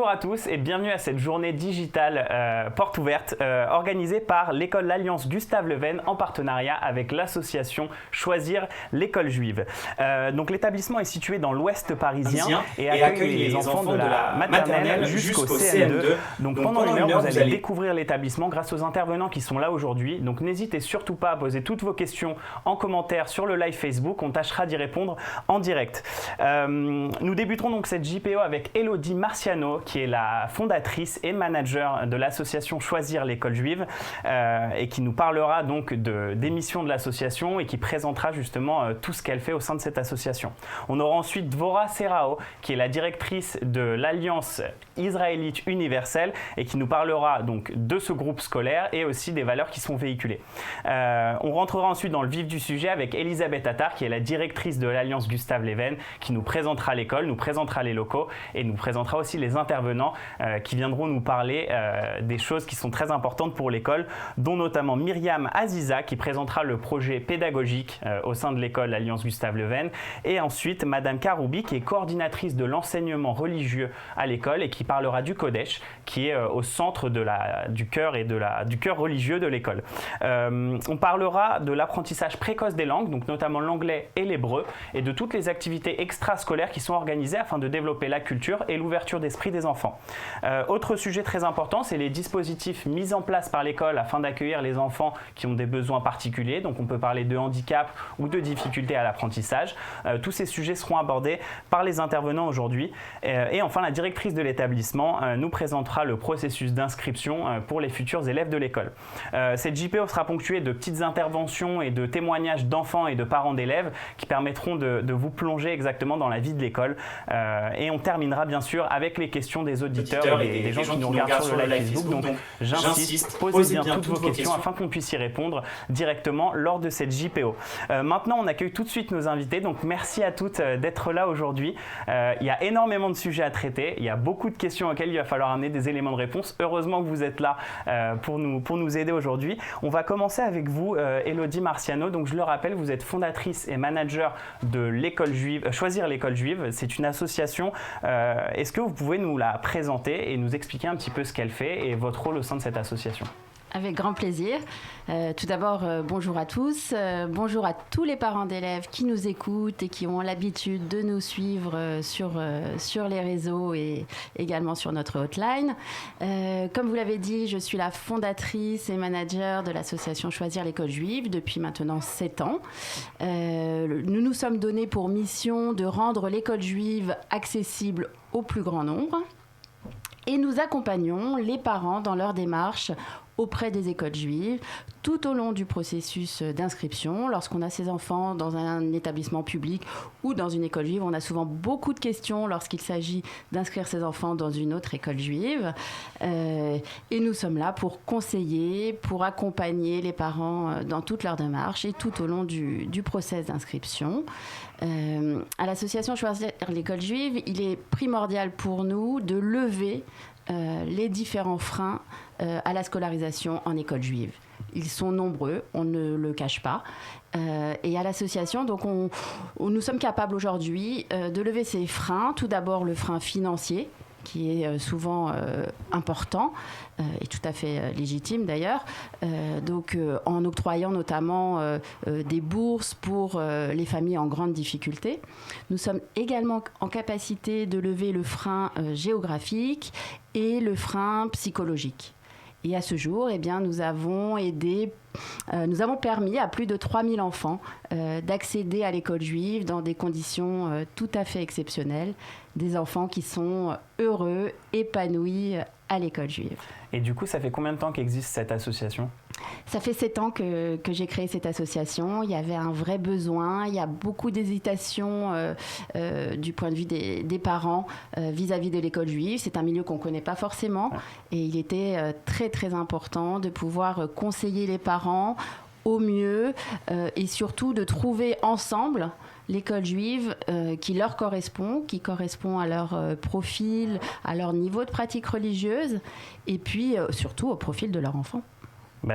Bonjour à tous et bienvenue à cette journée digitale porte ouverte organisée par l'école L'Alliance Gustave Leven en partenariat avec l'association Choisir l'école juive. Donc l'établissement est situé dans l'ouest parisien et accueille les enfants de la maternelle jusqu'au CM2. Donc pendant une heure, vous allez découvrir l'établissement grâce aux intervenants qui sont là aujourd'hui. Donc n'hésitez surtout pas à poser toutes vos questions en commentaire sur le live Facebook. On tâchera d'y répondre en direct. Nous débuterons donc cette JPO avec Elodie Marciano, qui est la fondatrice et manager de l'association Choisir l'école juive et qui nous parlera donc des missions de l'association et qui présentera justement tout ce qu'elle fait au sein de cette association. On aura ensuite Dvorah Serao, qui est la directrice de l'Alliance israélite universelle et qui nous parlera donc de ce groupe scolaire et aussi des valeurs qui sont véhiculées. On rentrera ensuite dans le vif du sujet avec Elisabeth Attar, qui est la directrice de l'Alliance Gustave Leven, qui nous présentera l'école, nous présentera les locaux et nous présentera aussi les intervenants qui viendront nous parler des choses qui sont très importantes pour l'école, dont notamment Myriam Aziza qui présentera le projet pédagogique au sein de l'école Alliance Gustave Leven, et ensuite Madame Karoubi qui est coordinatrice de l'enseignement religieux à l'école et qui parlera du Kodesh qui est au centre du cœur et du cœur religieux de l'école. On parlera de l'apprentissage précoce des langues, donc notamment l'anglais et l'hébreu, et de toutes les activités extrascolaires qui sont organisées afin de développer la culture et l'ouverture d'esprit des enfants. Autre sujet très important, c'est les dispositifs mis en place par l'école afin d'accueillir les enfants qui ont des besoins particuliers. Donc on peut parler de handicap ou de difficultés à l'apprentissage. Tous ces sujets seront abordés par les intervenants aujourd'hui. Et enfin, la directrice de l'établissement nous présentera le processus d'inscription pour les futurs élèves de l'école. Cette JPO sera ponctuée de petites interventions et de témoignages d'enfants et de parents d'élèves qui permettront de vous plonger exactement dans la vie de l'école. Et on terminera bien sûr avec les questions des auditeurs et des gens qui nous regardent sur le live Facebook. Donc j'insiste, posez bien toutes vos questions afin qu'on puisse y répondre directement lors de cette JPO. Maintenant, on accueille tout de suite nos invités. Donc merci à toutes d'être là aujourd'hui. Il y a énormément de sujets à traiter. Il y a beaucoup de questions auxquelles il va falloir amener des éléments de réponse. Heureusement que vous êtes là pour nous aider aujourd'hui. On va commencer avec vous, Elodie Marciano. Donc je le rappelle, vous êtes fondatrice et manager de l'école juive, Choisir l'école juive. C'est une association. Est-ce que vous pouvez nous la présenter et nous expliquer un petit peu ce qu'elle fait et votre rôle au sein de cette association ? Avec grand plaisir. Tout d'abord, bonjour à tous. Bonjour à tous les parents d'élèves qui nous écoutent et qui ont l'habitude de nous suivre sur les réseaux et également sur notre hotline. Comme vous l'avez dit, je suis la fondatrice et manager de l'association Choisir l'école juive depuis maintenant 7 ans. Nous nous sommes donnés pour mission de rendre l'école juive accessible au plus grand nombre. Et nous accompagnons les parents dans leur démarche auprès des écoles juives, tout au long du processus d'inscription. Lorsqu'on a ses enfants dans un établissement public ou dans une école juive, on a souvent beaucoup de questions lorsqu'il s'agit d'inscrire ses enfants dans une autre école juive. Et nous sommes là pour conseiller, pour accompagner les parents dans toute leur démarche et tout au long du process d'inscription. À l'association Choisir l'école juive, il est primordial pour nous de lever les différents freins à la scolarisation en école juive. Ils sont nombreux, on ne le cache pas. Et à l'association, donc nous sommes capables aujourd'hui de lever ces freins. Tout d'abord, le frein financier, qui est souvent important et tout à fait légitime d'ailleurs. Donc en octroyant notamment des bourses pour les familles en grande difficulté. Nous sommes également en capacité de lever le frein géographique et le frein psychologique. Et à ce jour, eh bien, nous avons permis à plus de 3000 enfants d'accéder à l'école juive dans des conditions tout à fait exceptionnelles. Des enfants qui sont heureux, épanouis à l'école juive. Et du coup, ça fait combien de temps qu'existe cette association ? Ça fait 7 ans que j'ai créé cette association. Il y avait un vrai besoin. Il y a beaucoup d'hésitation du point de vue des parents vis-à-vis de l'école juive. C'est un milieu qu'on ne connaît pas forcément. Et il était très, très important de pouvoir conseiller les parents au mieux et surtout de trouver ensemble l'école juive qui leur correspond, qui correspond à leur profil, à leur niveau de pratique religieuse et puis surtout au profil de leur enfant.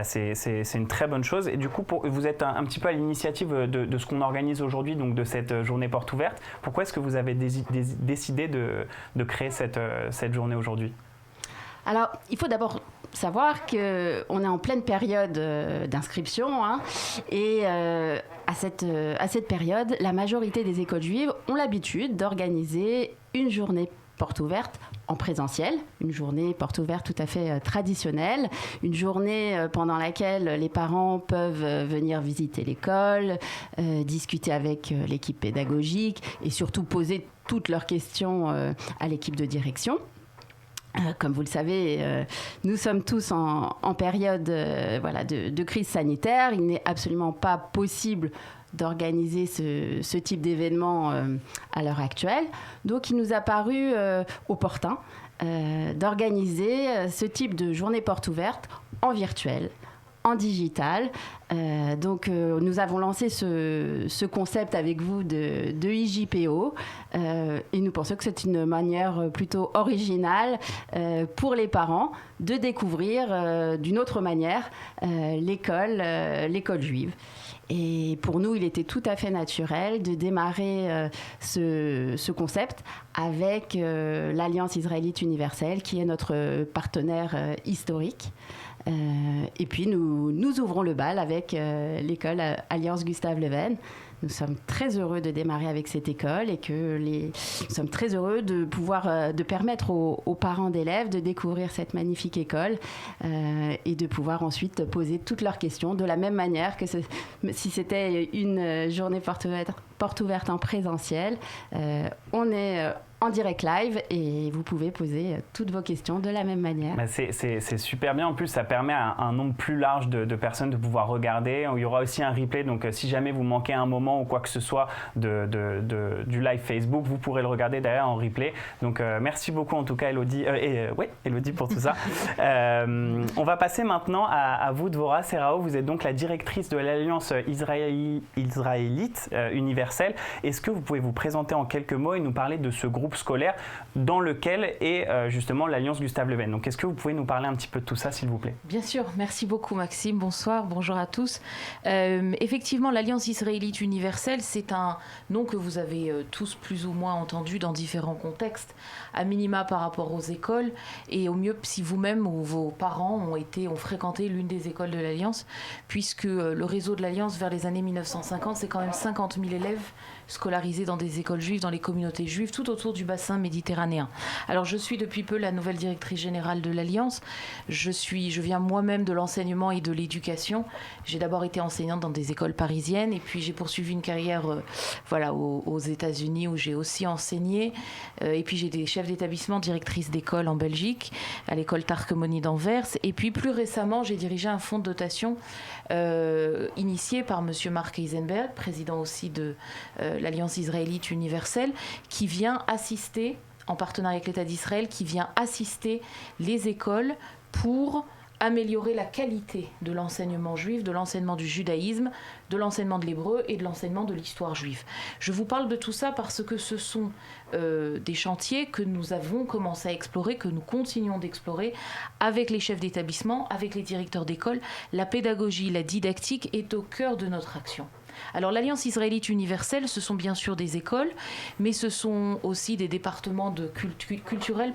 C'est une très bonne chose. Et du coup, vous êtes un petit peu à l'initiative de ce qu'on organise aujourd'hui, donc de cette journée porte ouverte. Pourquoi est-ce que vous avez décidé de créer cette journée aujourd'hui ? Alors, il faut d'abord savoir qu'on est en pleine période d'inscription, hein, et à cette période, la majorité des écoles juives ont l'habitude d'organiser une journée porte ouverte en présentiel, une journée porte ouverte tout à fait traditionnelle, une journée pendant laquelle les parents peuvent venir visiter l'école, discuter avec l'équipe pédagogique et surtout poser toutes leurs questions à l'équipe de direction. Comme vous le savez, nous sommes tous en période de crise sanitaire. Il n'est absolument pas possible d'organiser ce type d'événement à l'heure actuelle. Donc, il nous a paru opportun d'organiser ce type de journée porte ouverte en virtuel, en digital. Nous avons lancé ce concept avec vous de IJPO et nous pensons que c'est une manière plutôt originale pour les parents de découvrir d'une autre manière l'école juive. Et pour nous, il était tout à fait naturel de démarrer ce concept avec l'Alliance israélite universelle, qui est notre partenaire historique. Et puis, nous ouvrons le bal avec l'école Alliance Gustave Le Ven. Nous sommes très heureux de démarrer avec cette école et nous sommes très heureux de pouvoir de permettre aux parents d'élèves de découvrir cette magnifique école et de pouvoir ensuite poser toutes leurs questions de la même manière que si c'était une journée porte ouverte en présentiel. On est en direct live et vous pouvez poser toutes vos questions de la même manière. C'est super bien. En plus, ça permet à un nombre plus large de personnes de pouvoir regarder. Il y aura aussi un replay. Donc, si jamais vous manquez un moment ou quoi que ce soit du live Facebook, vous pourrez le regarder derrière en replay. Donc, merci beaucoup en tout cas, Elodie. Elodie pour tout ça. On va passer maintenant à vous, Dvorah Serrao. Vous êtes donc la directrice de l'Alliance israélite universelle. Est-ce que vous pouvez vous présenter en quelques mots et nous parler de ce groupe scolaire dans lequel est justement l'Alliance Gustave Le Ven. Donc, est-ce que vous pouvez nous parler un petit peu de tout ça, s'il vous plaît ? Bien sûr, merci beaucoup Maxime. Bonsoir, bonjour à tous. Effectivement, l'Alliance israélite universelle, c'est un nom que vous avez tous plus ou moins entendu dans différents contextes, à minima par rapport aux écoles, et au mieux si vous-même ou vos parents ont fréquenté l'une des écoles de l'Alliance, puisque le réseau de l'Alliance vers les années 1950, c'est quand même 50 000 élèves scolarisés dans des écoles juives, dans les communautés juives, tout autour du bassin méditerranéen. Alors, je suis depuis peu la nouvelle directrice générale de l'Alliance. Je viens moi-même de l'enseignement et de l'éducation. J'ai d'abord été enseignante dans des écoles parisiennes et puis j'ai poursuivi une carrière aux États-Unis où j'ai aussi enseigné. Et puis j'ai des chefs d'établissement, directrice d'école en Belgique, à l'école Tarquemoni d'Anvers. Et puis plus récemment, j'ai dirigé un fonds de dotation initié par M. Mark Eisenberg, président aussi de l'Alliance israélite universelle, qui vient assister, en partenariat avec l'État d'Israël, qui vient assister les écoles pour améliorer la qualité de l'enseignement juif, de l'enseignement du judaïsme, de l'enseignement de l'hébreu et de l'enseignement de l'histoire juive. Je vous parle de tout ça parce que ce sont des chantiers que nous avons commencé à explorer, que nous continuons d'explorer avec les chefs d'établissement, avec les directeurs d'école. La pédagogie, la didactique est au cœur de notre action. Alors l'Alliance israélite universelle, ce sont bien sûr des écoles, mais ce sont aussi des départements culturels,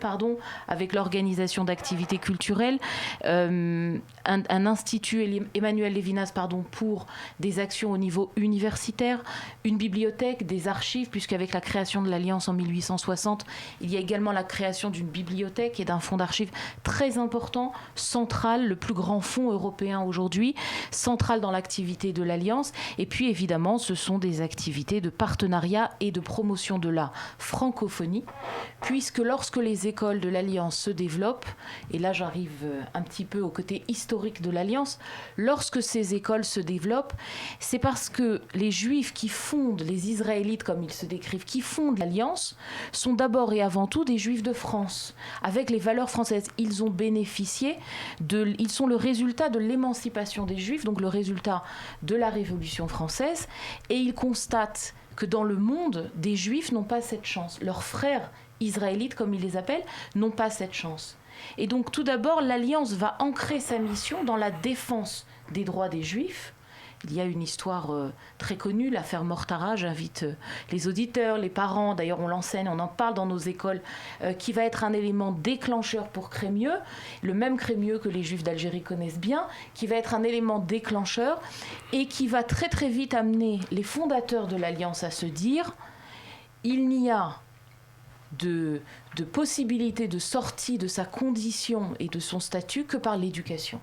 avec l'organisation d'activités culturelles, un institut Emmanuel Lévinas pour des actions au niveau universitaire, une bibliothèque, des archives, puisqu'avec la création de l'Alliance en 1860, il y a également la création d'une bibliothèque et d'un fonds d'archives très important, central, le plus grand fonds européen aujourd'hui, central dans l'activité de l'Alliance, et puis évidemment, ce sont des activités de partenariat et de promotion de la francophonie, puisque lorsque les écoles de l'Alliance se développent, et là j'arrive un petit peu au côté historique de l'Alliance, lorsque ces écoles se développent, c'est parce que les Juifs qui fondent, les Israélites comme ils se décrivent, qui fondent l'Alliance, sont d'abord et avant tout des Juifs de France, avec les valeurs françaises. Ils ont bénéficié, ils sont le résultat de l'émancipation des Juifs, donc le résultat de la Révolution française, et ils constatent que dans le monde, des Juifs n'ont pas cette chance. Leurs frères israélites, comme ils les appellent, n'ont pas cette chance. Et donc tout d'abord, l'Alliance va ancrer sa mission dans la défense des droits des Juifs. Il y a une histoire très connue, l'affaire Mortara. J'invite les auditeurs, les parents, d'ailleurs on l'enseigne, on en parle dans nos écoles, qui va être un élément déclencheur pour Crémieux, le même Crémieux que les Juifs d'Algérie connaissent bien, qui va être un élément déclencheur et qui va très très vite amener les fondateurs de l'Alliance à se dire il n'y a de possibilité de sortie de sa condition et de son statut que par l'éducation.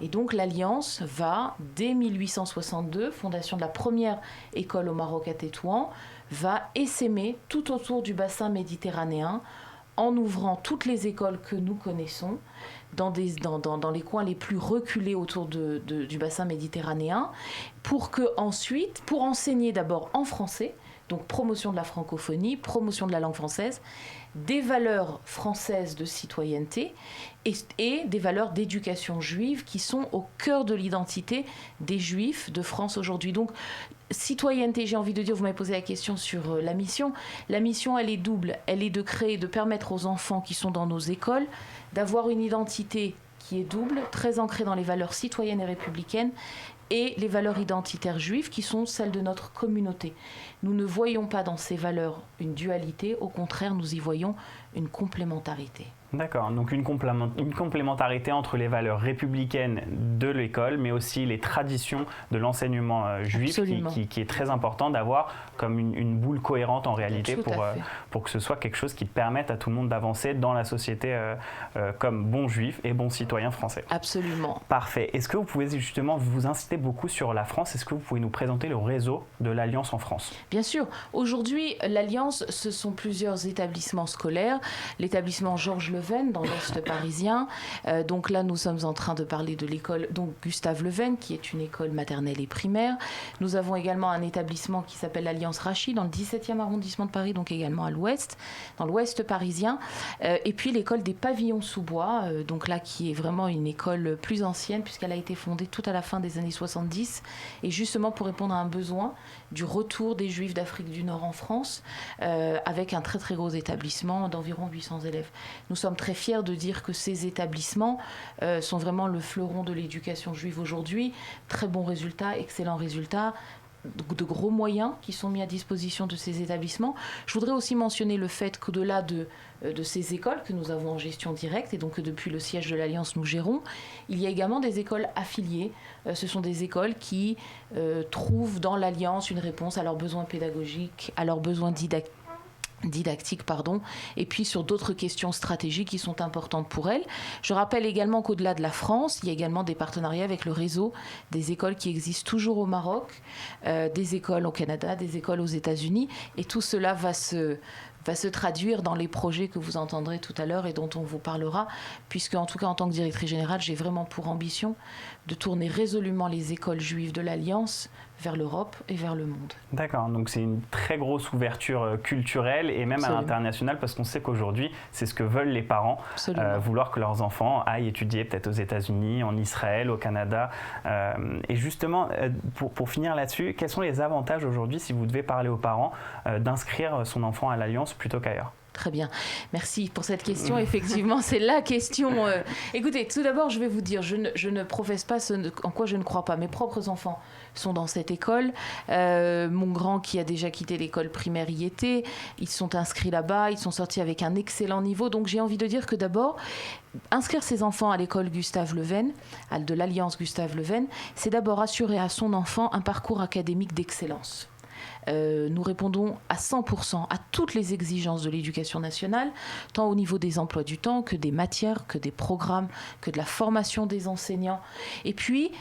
Et donc l'Alliance va, dès 1862, fondation de la première école au Maroc à Tétouan, va essaimer tout autour du bassin méditerranéen en ouvrant toutes les écoles que nous connaissons dans les coins les plus reculés autour du bassin méditerranéen pour enseigner d'abord en français, donc promotion de la francophonie, promotion de la langue française, des valeurs françaises de citoyenneté et des valeurs d'éducation juive qui sont au cœur de l'identité des Juifs de France aujourd'hui. Donc, citoyenneté, j'ai envie de dire, vous m'avez posé la question sur la mission. La mission, elle est double. Elle est de créer, de permettre aux enfants qui sont dans nos écoles d'avoir une identité qui est double, très ancrée dans les valeurs citoyennes et républicaines, et les valeurs identitaires juives qui sont celles de notre communauté. Nous ne voyons pas dans ces valeurs une dualité, au contraire, nous y voyons une complémentarité. D'accord, donc une complémentarité entre les valeurs républicaines de l'école, mais aussi les traditions de l'enseignement juif, qui est très important d'avoir comme une boule cohérente en réalité pour que ce soit quelque chose qui permette à tout le monde d'avancer dans la société comme bons juifs et bons citoyens français. Absolument. Parfait. Est-ce que vous pouvez justement, vous inciter beaucoup sur la France, est-ce que vous pouvez nous présenter le réseau de l'Alliance en France ? Bien sûr. Aujourd'hui, l'Alliance, ce sont plusieurs établissements scolaires. L'établissement Georges Leven dans l'Est parisien. Donc là, nous sommes en train de parler de l'école Gustave Leven, qui est une école maternelle et primaire. Nous avons également un établissement qui s'appelle l'Alliance Rachid, dans le 17e arrondissement de Paris, donc également à l'ouest, dans l'ouest parisien. Et puis l'école des Pavillons sous bois, donc là, qui est vraiment une école plus ancienne, puisqu'elle a été fondée tout à la fin des années 70, et justement pour répondre à un besoin du retour des Juifs d'Afrique du Nord en France, avec un très très gros établissement d'environ 800 élèves. Nous sommes très fiers de dire que ces établissements sont vraiment le fleuron de l'éducation juive aujourd'hui. Très bons résultats, excellents résultats, de gros moyens qui sont mis à disposition de ces établissements. Je voudrais aussi mentionner le fait qu'au-delà de ces écoles que nous avons en gestion directe et donc depuis le siège de l'Alliance nous gérons, il y a également des écoles affiliées. Ce sont des écoles qui trouvent dans l'Alliance une réponse à leurs besoins pédagogiques, à leurs besoins didactiques, et puis sur d'autres questions stratégiques qui sont importantes pour elles. Je rappelle également qu'au-delà de la France, il y a également des partenariats avec le réseau des écoles qui existent toujours au Maroc, des écoles au Canada, des écoles aux États-Unis, et tout cela va se traduire dans les projets que vous entendrez tout à l'heure et dont on vous parlera, puisque en tout cas en tant que directrice générale, j'ai vraiment pour ambition de tourner résolument les écoles juives de l'Alliance vers l'Europe et vers le monde. D'accord, donc c'est une très grosse ouverture culturelle et même à l'international, parce qu'on sait qu'aujourd'hui, c'est ce que veulent les parents, vouloir que leurs enfants aillent étudier peut-être aux États-Unis, en Israël, au Canada. Et justement, pour finir là-dessus, quels sont les avantages aujourd'hui, si vous devez parler aux parents, d'inscrire son enfant à l'Alliance plutôt qu'ailleurs ? Très bien. Merci pour cette question. Effectivement, c'est la question. Écoutez, tout d'abord, je vais vous dire, je ne professe pas ce en quoi je ne crois pas. Mes propres enfants sont dans cette école. Mon grand, qui a déjà quitté l'école primaire, y était. Ils sont inscrits là-bas. Ils sont sortis avec un excellent niveau. Donc, j'ai envie de dire que d'abord, inscrire ses enfants à l'école Gustave Leven, de l'Alliance Gustave Leven, c'est d'abord assurer à son enfant un parcours académique d'excellence. Nous répondons à 100% à toutes les exigences de l'éducation nationale, tant au niveau des emplois du temps que des matières, que des programmes, que de la formation des enseignants. Et puis,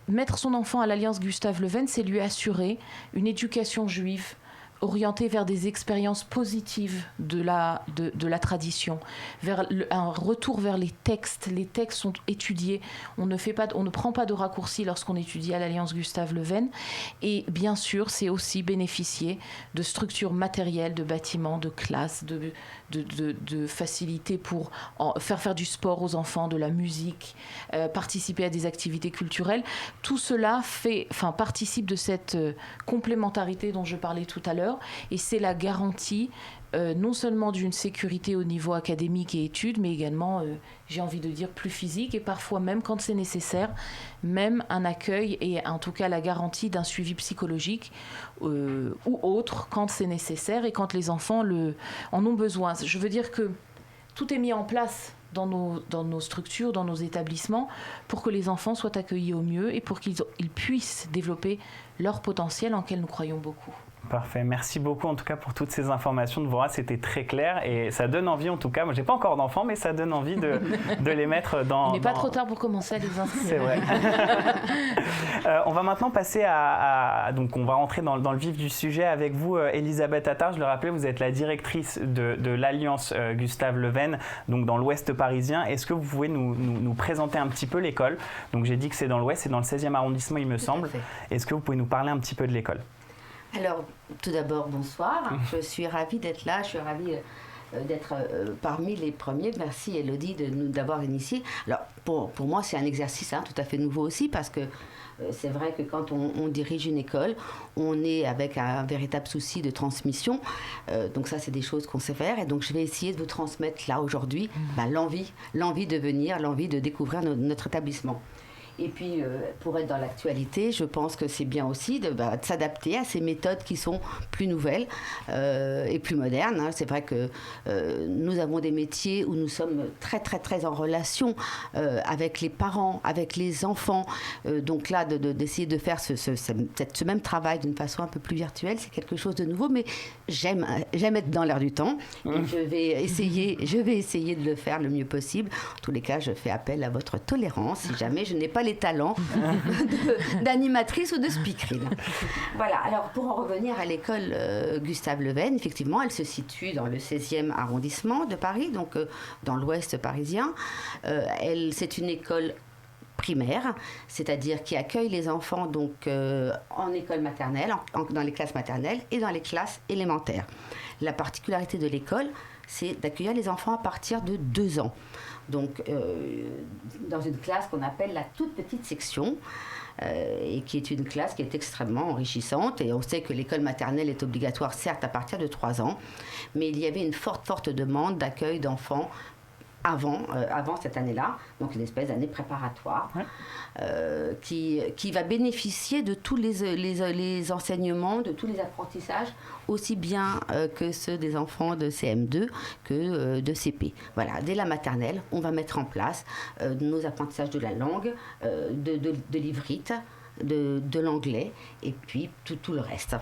mettre son enfant à l'Alliance Gustave Leven, c'est lui assurer une éducation juive orientée vers des expériences positives de la tradition, vers un retour vers les textes. Les textes sont étudiés. On ne prend pas de raccourcis lorsqu'on étudie à l'Alliance Gustave Leven. Et bien sûr, c'est aussi bénéficier de structures matérielles, de bâtiments, de classes, de facilités pour faire du sport aux enfants, de la musique, participer à des activités culturelles. Tout cela participe de cette complémentarité dont je parlais tout à l'heure, valeurs, et c'est la garantie non seulement d'une sécurité au niveau académique et études, mais également, j'ai envie de dire, plus physique, et parfois même quand c'est nécessaire, même un accueil et en tout cas la garantie d'un suivi psychologique ou autre quand c'est nécessaire et quand les enfants en ont besoin. Je veux dire que tout est mis en place dans nos structures, dans nos établissements, pour que les enfants soient accueillis au mieux et pour qu'ils puissent développer leur potentiel en quel nous croyons beaucoup. Parfait, merci beaucoup en tout cas pour toutes ces informations de Dvorah, c'était très clair et ça donne envie en tout cas, moi j'ai pas encore d'enfants mais ça donne envie de les mettre dans... Il n'est pas trop tard pour commencer à les inscrire. C'est vrai. On va maintenant passer donc on va rentrer dans le vif du sujet avec vous Elisabeth Attard, je le rappelais, vous êtes la directrice de l'Alliance Gustave Leven, donc dans l'ouest parisien. Est-ce que vous pouvez nous présenter un petit peu l'école? Donc j'ai dit que c'est dans l'ouest, c'est dans le 16e arrondissement il me semble. Est-ce que vous pouvez nous parler un petit peu de l'école? Alors, tout d'abord, bonsoir. Je suis ravie d'être là. Je suis ravie d'être parmi les premiers. Merci, Elodie, de nous d'avoir initié. Alors, pour moi, c'est un exercice tout à fait nouveau aussi parce que c'est vrai que quand on dirige une école, on est avec un véritable souci de transmission. Donc ça, c'est des choses qu'on sait faire. Et donc, je vais essayer de vous transmettre là, aujourd'hui, l'envie de venir, l'envie de découvrir notre établissement. Et puis, pour être dans l'actualité, je pense que c'est bien aussi de s'adapter à ces méthodes qui sont plus nouvelles et plus modernes. C'est vrai que nous avons des métiers où nous sommes très, très, très en relation avec les parents, avec les enfants. Donc là, d'essayer de faire ce même travail d'une façon un peu plus virtuelle, c'est quelque chose de nouveau. Mais j'aime être dans l'air du temps. Et je vais essayer de le faire le mieux possible. En tous les cas, je fais appel à votre tolérance si jamais je n'ai pas les talents d'animatrice ou de speakerine. Voilà, alors pour en revenir à l'école Gustave Leven, effectivement, elle se situe dans le 16e arrondissement de Paris, donc dans l'ouest parisien. C'est une école primaire, c'est-à-dire qui accueille les enfants donc, en école maternelle, dans les classes maternelles et dans les classes élémentaires. La particularité de l'école, c'est d'accueillir les enfants à partir de 2 ans. Donc, dans une classe qu'on appelle la toute petite section, et qui est une classe qui est extrêmement enrichissante. Et on sait que l'école maternelle est obligatoire, certes, à partir de 3 ans, mais il y avait une forte demande d'accueil d'enfants avant cette année-là, donc une espèce d'année préparatoire, qui va bénéficier de tous les enseignements, de tous les apprentissages, aussi bien que ceux des enfants de CM2 que de CP. Voilà, dès la maternelle, on va mettre en place nos apprentissages de la langue, de l'ivrite, de l'anglais, et puis tout le reste.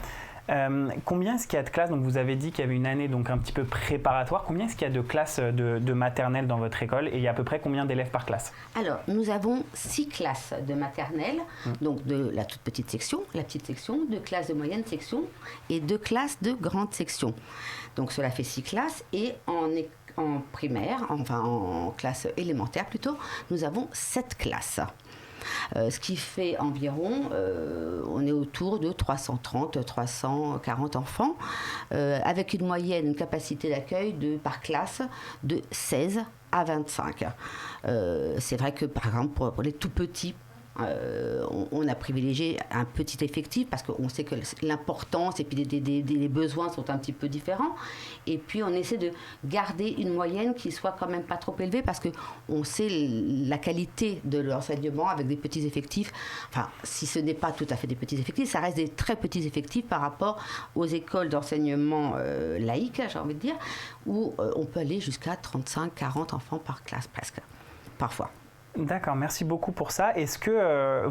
Combien est-ce qu'il y a de classes? Donc vous avez dit qu'il y avait une année donc un petit peu préparatoire. Combien est-ce qu'il y a de classes de maternelle dans votre école et il y a à peu près combien d'élèves par classe? Alors, nous avons 6 classes de maternelle, donc de la toute petite section, la petite section, 2 classes de moyenne section et 2 classes de grande section. Donc cela fait 6 classes et en primaire, enfin en classe élémentaire plutôt, nous avons 7 classes. Ce qui fait environ, on est autour de 330-340 enfants, avec une moyenne, une capacité d'accueil par classe de 16 à 25. C'est vrai que, par exemple, pour les tout petits, on a privilégié un petit effectif parce qu'on sait que l'importance et puis les besoins sont un petit peu différents, et puis on essaie de garder une moyenne qui soit quand même pas trop élevée parce qu'on sait la qualité de l'enseignement avec des petits effectifs. Enfin, si ce n'est pas tout à fait des petits effectifs, ça reste des très petits effectifs par rapport aux écoles d'enseignement laïque, j'ai envie de dire, où on peut aller jusqu'à 35-40 enfants par classe presque, parfois. D'accord, merci beaucoup pour ça. Est-ce que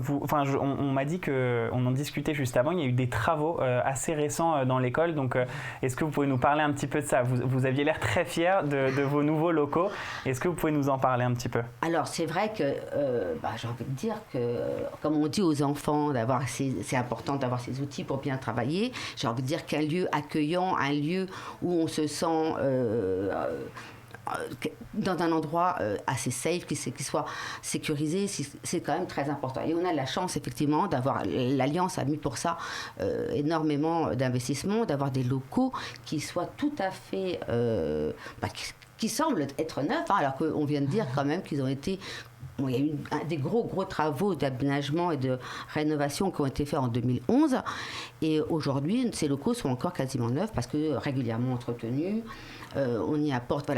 on m'a dit qu'on en discutait juste avant, il y a eu des travaux assez récents dans l'école, donc est-ce que vous pouvez nous parler un petit peu de ça? Vous aviez l'air très fiers de vos nouveaux locaux. Est-ce que vous pouvez nous en parler un petit peu? Alors c'est vrai que j'ai envie de dire que, comme on dit aux enfants, c'est important d'avoir ces outils pour bien travailler. J'ai envie de dire qu'un lieu accueillant, un lieu où on se sent dans un endroit assez safe, qui soit sécurisé, c'est quand même très important. Et on a la chance, effectivement, d'avoir, l'Alliance a mis pour ça énormément d'investissements, d'avoir des locaux qui soient tout à fait... qui semblent être neufs, alors qu'on vient de dire quand même qu'ils ont été il y a eu des gros travaux d'aménagement et de rénovation qui ont été faits en 2011. Et aujourd'hui, ces locaux sont encore quasiment neufs parce que régulièrement entretenus. On y apporte,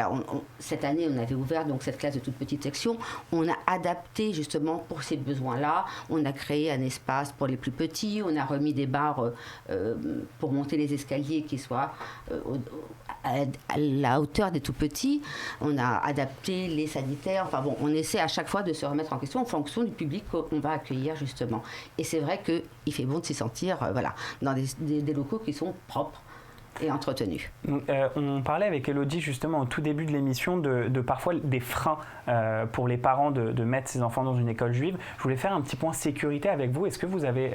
cette année, on avait ouvert donc cette classe de toute petite section. On a adapté justement pour ces besoins-là. On a créé un espace pour les plus petits. On a remis des barres pour monter les escaliers qui soient à la hauteur des tout petits. On a adapté les sanitaires. Enfin bon, on essaie à chaque fois de se remettre en question en fonction du public qu'on va accueillir justement. Et c'est vrai qu'il fait bon de s'y sentir dans des locaux qui sont propres et entretenu. On parlait avec Elodie justement au tout début de l'émission de parfois des freins pour les parents de mettre ses enfants dans une école juive. Je voulais faire un petit point sécurité avec vous. Est-ce que vous avez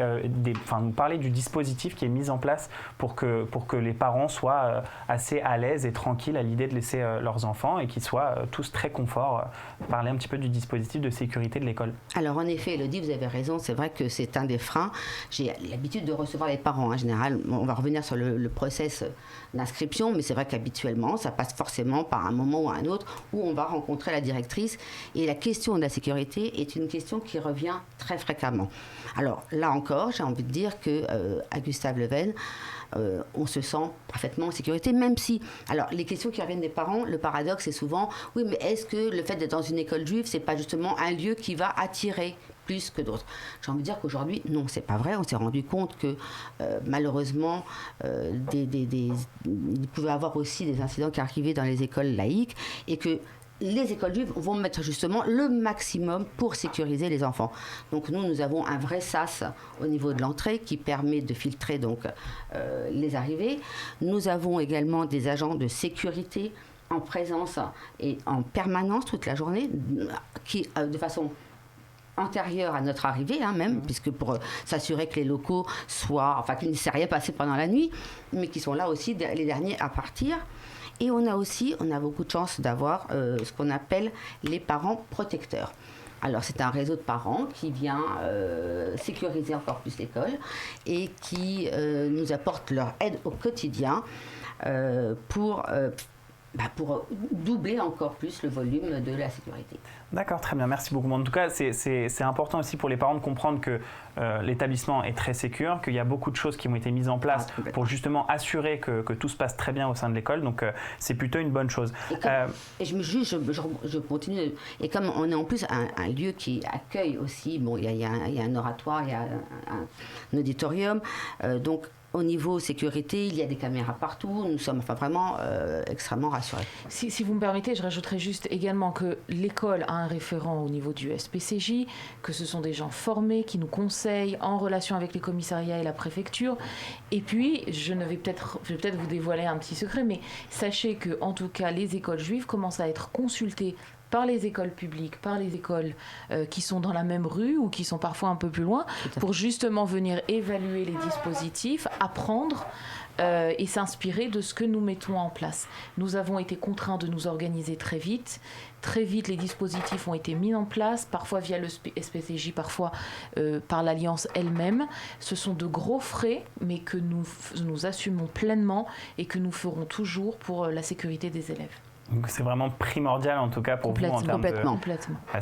vous parlez du dispositif qui est mis en place pour que les parents soient assez à l'aise et tranquilles à l'idée de laisser leurs enfants et qu'ils soient tous très confort. Parler un petit peu du dispositif de sécurité de l'école. Alors en effet, Elodie, vous avez raison. C'est vrai que c'est un des freins. J'ai l'habitude de recevoir les parents en général. On va revenir sur le process d'inscription, mais c'est vrai qu'habituellement, ça passe forcément par un moment ou un autre où on va rencontrer la directrice. Et la question de la sécurité est une question qui revient très fréquemment. Alors là encore, j'ai envie de dire qu'à Gustave-Leuven, on se sent parfaitement en sécurité, même si... Alors, les questions qui reviennent des parents, le paradoxe, c'est souvent, oui, mais est-ce que le fait d'être dans une école juive, c'est pas justement un lieu qui va attirer plus que d'autres? J'ai envie de dire qu'aujourd'hui, non, c'est pas vrai. On s'est rendu compte que, malheureusement, il pouvait y avoir aussi des incidents qui arrivaient dans les écoles laïques et que les écoles juives vont mettre justement le maximum pour sécuriser les enfants. Donc nous avons un vrai sas au niveau de l'entrée qui permet de filtrer donc les arrivées. Nous avons également des agents de sécurité en présence et en permanence toute la journée qui, de façon antérieure à notre arrivée, même, puisque pour s'assurer que les locaux qu'il ne s'est rien passé pendant la nuit, mais qui sont là aussi les derniers à partir. Et on a beaucoup de chance d'avoir ce qu'on appelle les parents protecteurs. Alors c'est un réseau de parents qui vient sécuriser encore plus l'école et qui nous apporte leur aide au quotidien pour doubler encore plus le volume de la sécurité. D'accord, très bien, merci beaucoup. En tout cas, c'est important aussi pour les parents de comprendre que l'établissement est très sécure, qu'il y a beaucoup de choses qui ont été mises en place pour justement assurer que tout se passe très bien au sein de l'école. Donc, c'est plutôt une bonne chose. Et je continue. Et comme on est en plus un lieu qui accueille aussi, il y a un oratoire, il y a un auditorium, donc au niveau sécurité, il y a des caméras partout. Nous sommes vraiment extrêmement rassurés. Si vous me permettez, je rajouterais juste également que l'école a un référent au niveau du SPCJ, que ce sont des gens formés qui nous conseillent en relation avec les commissariats et la préfecture. Et puis, je vais peut-être vous dévoiler un petit secret, mais sachez que, en tout cas, les écoles juives commencent à être consultées par les écoles publiques, par les écoles qui sont dans la même rue ou qui sont parfois un peu plus loin, pour justement venir évaluer les dispositifs, apprendre et s'inspirer de ce que nous mettons en place. Nous avons été contraints de nous organiser très vite. Très vite, les dispositifs ont été mis en place, parfois via le SPCJ, parfois par l'Alliance elle-même. Ce sont de gros frais, mais que nous assumons pleinement et que nous ferons toujours pour la sécurité des élèves. Donc c'est vraiment primordial en tout cas pour vous en termes complètement.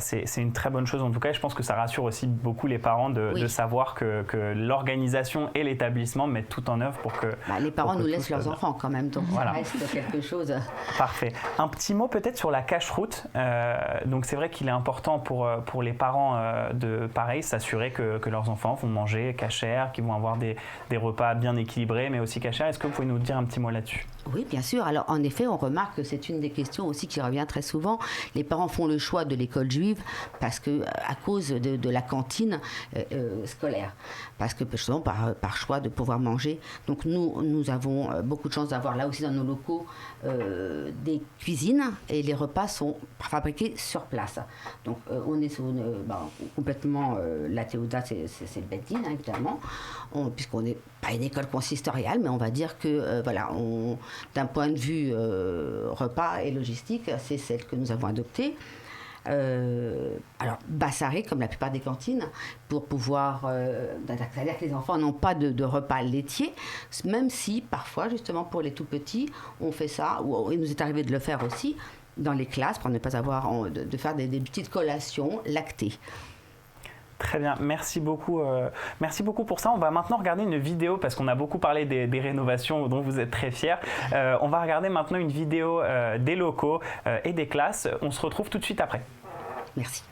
C'est une très bonne chose en tout cas. Je pense que ça rassure aussi beaucoup les parents de savoir que l'organisation et l'établissement mettent tout en œuvre pour que... les parents nous laissent leurs enfants quand même, donc voilà. Ça reste quelque chose... Parfait. Un petit mot peut-être sur la cache-route. Donc c'est vrai qu'il est important pour les parents de s'assurer que leurs enfants vont manger cachère, qu'ils vont avoir des repas bien équilibrés mais aussi cachère. Est-ce que vous pouvez nous dire un petit mot là-dessus ? Oui, bien sûr. Alors, en effet, on remarque que c'est une des questions aussi qui revient très souvent. Les parents font le choix de l'école juive parce que, à cause de la cantine scolaire, parce que justement par choix de pouvoir manger. Donc, nous avons beaucoup de chance d'avoir là aussi dans nos locaux des cuisines et les repas sont fabriqués sur place. Donc, on est sur complètement la Théouda, c'est le Beddin, évidemment, puisqu'on n'est pas une école consistoriale, mais on va dire que d'un point de vue repas et logistique, c'est celle que nous avons adoptée. Alors, bassaré, comme la plupart des cantines, pour pouvoir... c'est-à-dire que les enfants n'ont pas de repas laitiers, même si, parfois, justement, pour les tout-petits, on fait ça, ou il nous est arrivé de le faire aussi, dans les classes pour ne pas avoir de faire des petites collations lactées. Très bien, merci beaucoup pour ça. On va maintenant regarder une vidéo parce qu'on a beaucoup parlé des rénovations dont vous êtes très fiers. On va regarder maintenant une vidéo des locaux et des classes. On se retrouve tout de suite après. Merci.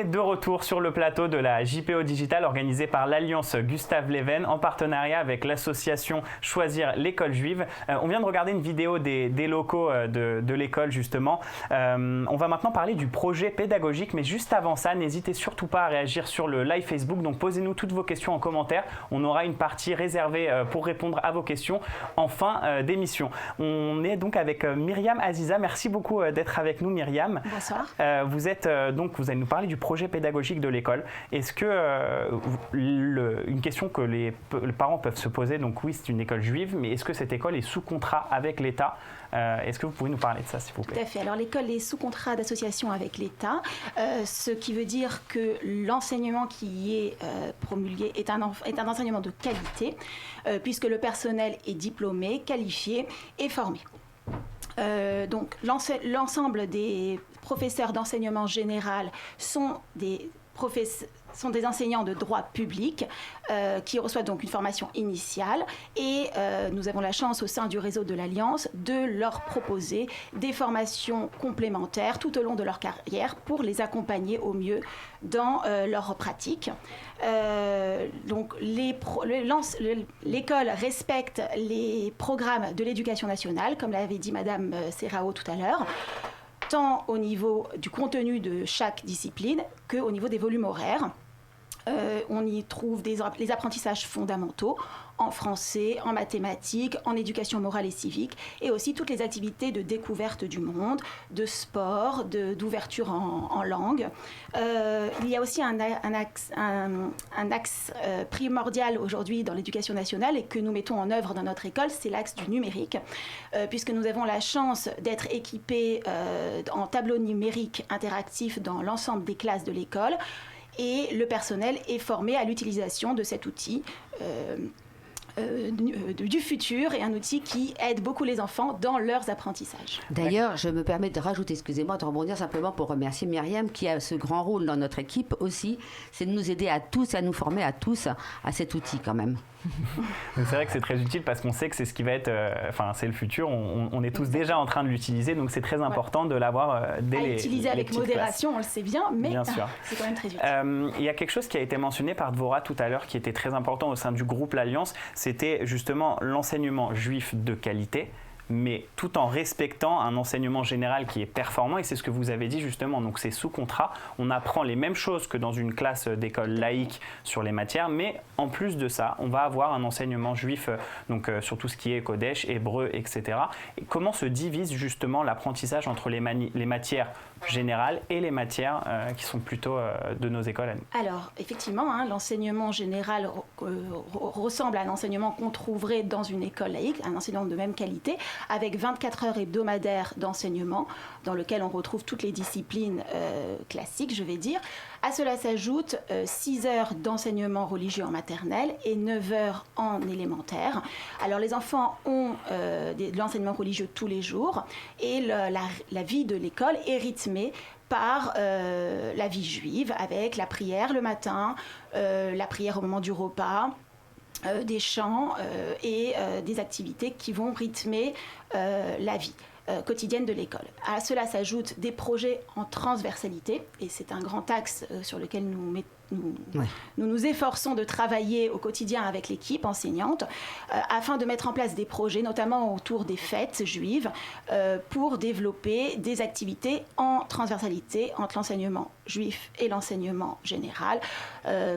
De retour sur le plateau de la JPO Digital organisée par l'Alliance Gustave Leven en partenariat avec l'association Choisir l'école juive. On vient de regarder une vidéo des locaux de l'école justement. On va maintenant parler du projet pédagogique, mais juste avant ça, n'hésitez surtout pas à réagir sur le live Facebook. Donc posez-nous toutes vos questions en commentaire. On aura une partie réservée pour répondre à vos questions en fin d'émission. On est donc avec Myriam Aziza. Merci beaucoup d'être avec nous, Myriam. Bonsoir. Vous allez nous parler du projet pédagogique de l'école. Est-ce que une question que les parents peuvent se poser, donc oui, c'est une école juive, mais est-ce que cette école est sous contrat avec l'État? Est-ce que vous pouvez nous parler de ça, s'il vous plaît? Tout à fait. Alors, l'école est sous contrat d'association avec l'État, ce qui veut dire que l'enseignement qui y est promulgué est un enseignement de qualité, puisque le personnel est diplômé, qualifié et formé. Donc, l'ensemble des professeurs d'enseignement général sont des enseignants de droit public qui reçoivent donc une formation initiale et nous avons la chance au sein du réseau de l'Alliance de leur proposer des formations complémentaires tout au long de leur carrière pour les accompagner au mieux dans leur pratique. Donc l'école respecte les programmes de l'éducation nationale, comme l'avait dit Madame Serrao tout à l'heure, tant au niveau du contenu de chaque discipline qu'au niveau des volumes horaires. On y trouve les apprentissages fondamentaux en français, en mathématiques, en éducation morale et civique, et aussi toutes les activités de découverte du monde, de sport, d'ouverture en langue. Il y a aussi un axe primordial aujourd'hui dans l'éducation nationale et que nous mettons en œuvre dans notre école, c'est l'axe du numérique, puisque nous avons la chance d'être équipés en tableaux numériques interactifs dans l'ensemble des classes de l'école. Et le personnel est formé à l'utilisation de cet outil du futur et un outil qui aide beaucoup les enfants dans leurs apprentissages. D'ailleurs, je me permets de rajouter, excusez-moi, de rebondir simplement pour remercier Myriam qui a ce grand rôle dans notre équipe aussi, c'est de nous aider à tous, à nous former à tous à cet outil quand même. C'est vrai que c'est très utile parce qu'on sait que c'est ce qui va être, c'est le futur. On est tous déjà en train de l'utiliser, donc c'est très important de l'avoir dès les utiliser avec modération, classes. On le sait bien, mais bien sûr. C'est quand même très utile. Il y a quelque chose qui a été mentionné par Dvorah tout à l'heure, qui était très important au sein du groupe L'Alliance, c'était justement l'enseignement juif de qualité, mais tout en respectant un enseignement général qui est performant, et c'est ce que vous avez dit justement, donc c'est sous contrat, on apprend les mêmes choses que dans une classe d'école laïque sur les matières, mais en plus de ça, on va avoir un enseignement juif donc, sur tout ce qui est Kodesh, hébreu, etc. Et comment se divise justement l'apprentissage entre les matières générales et les matières qui sont plutôt de nos écoles à nous? Alors, effectivement, l'enseignement général ressemble à un enseignement qu'on trouverait dans une école laïque, un enseignement de même qualité. avec 24 heures hebdomadaires d'enseignement, dans lequel on retrouve toutes les disciplines classiques, je vais dire. À cela s'ajoutent 6 heures d'enseignement religieux en maternelle et 9 heures en élémentaire. Alors les enfants ont de l'enseignement religieux tous les jours et la vie de l'école est rythmée par la vie juive, avec la prière le matin, la prière au moment du repas, des chants et des activités qui vont rythmer la vie quotidienne de l'école. À cela s'ajoutent des projets en transversalité, et c'est un grand axe sur lequel nous nous efforçons de travailler au quotidien avec l'équipe enseignante afin de mettre en place des projets, notamment autour des fêtes juives, pour développer des activités en transversalité entre l'enseignement juif et l'enseignement général.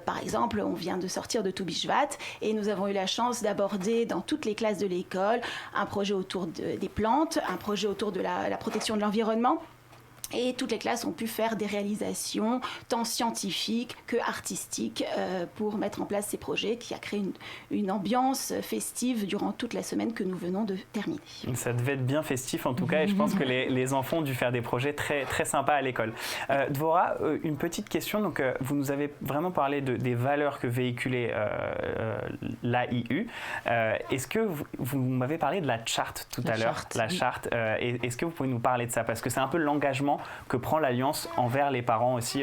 Par exemple, on vient de sortir de Tou Bishvat et nous avons eu la chance d'aborder dans toutes les classes de l'école un projet autour des plantes, un projet autour de la protection de l'environnement. Et toutes les classes ont pu faire des réalisations tant scientifiques que artistiques pour mettre en place ces projets qui a créé une ambiance festive durant toute la semaine que nous venons de terminer. Ça devait être bien festif en tout cas et je pense que les enfants ont dû faire des projets très, très sympas à l'école. Dvora, une petite question. Donc, vous nous avez vraiment parlé des valeurs que véhiculait l'AIU. Est-ce que vous m'avez parlé de la charte tout à l'heure, la charte. Est-ce que vous pouvez nous parler de ça? Parce que c'est un peu l'engagement que prend l'Alliance envers les parents aussi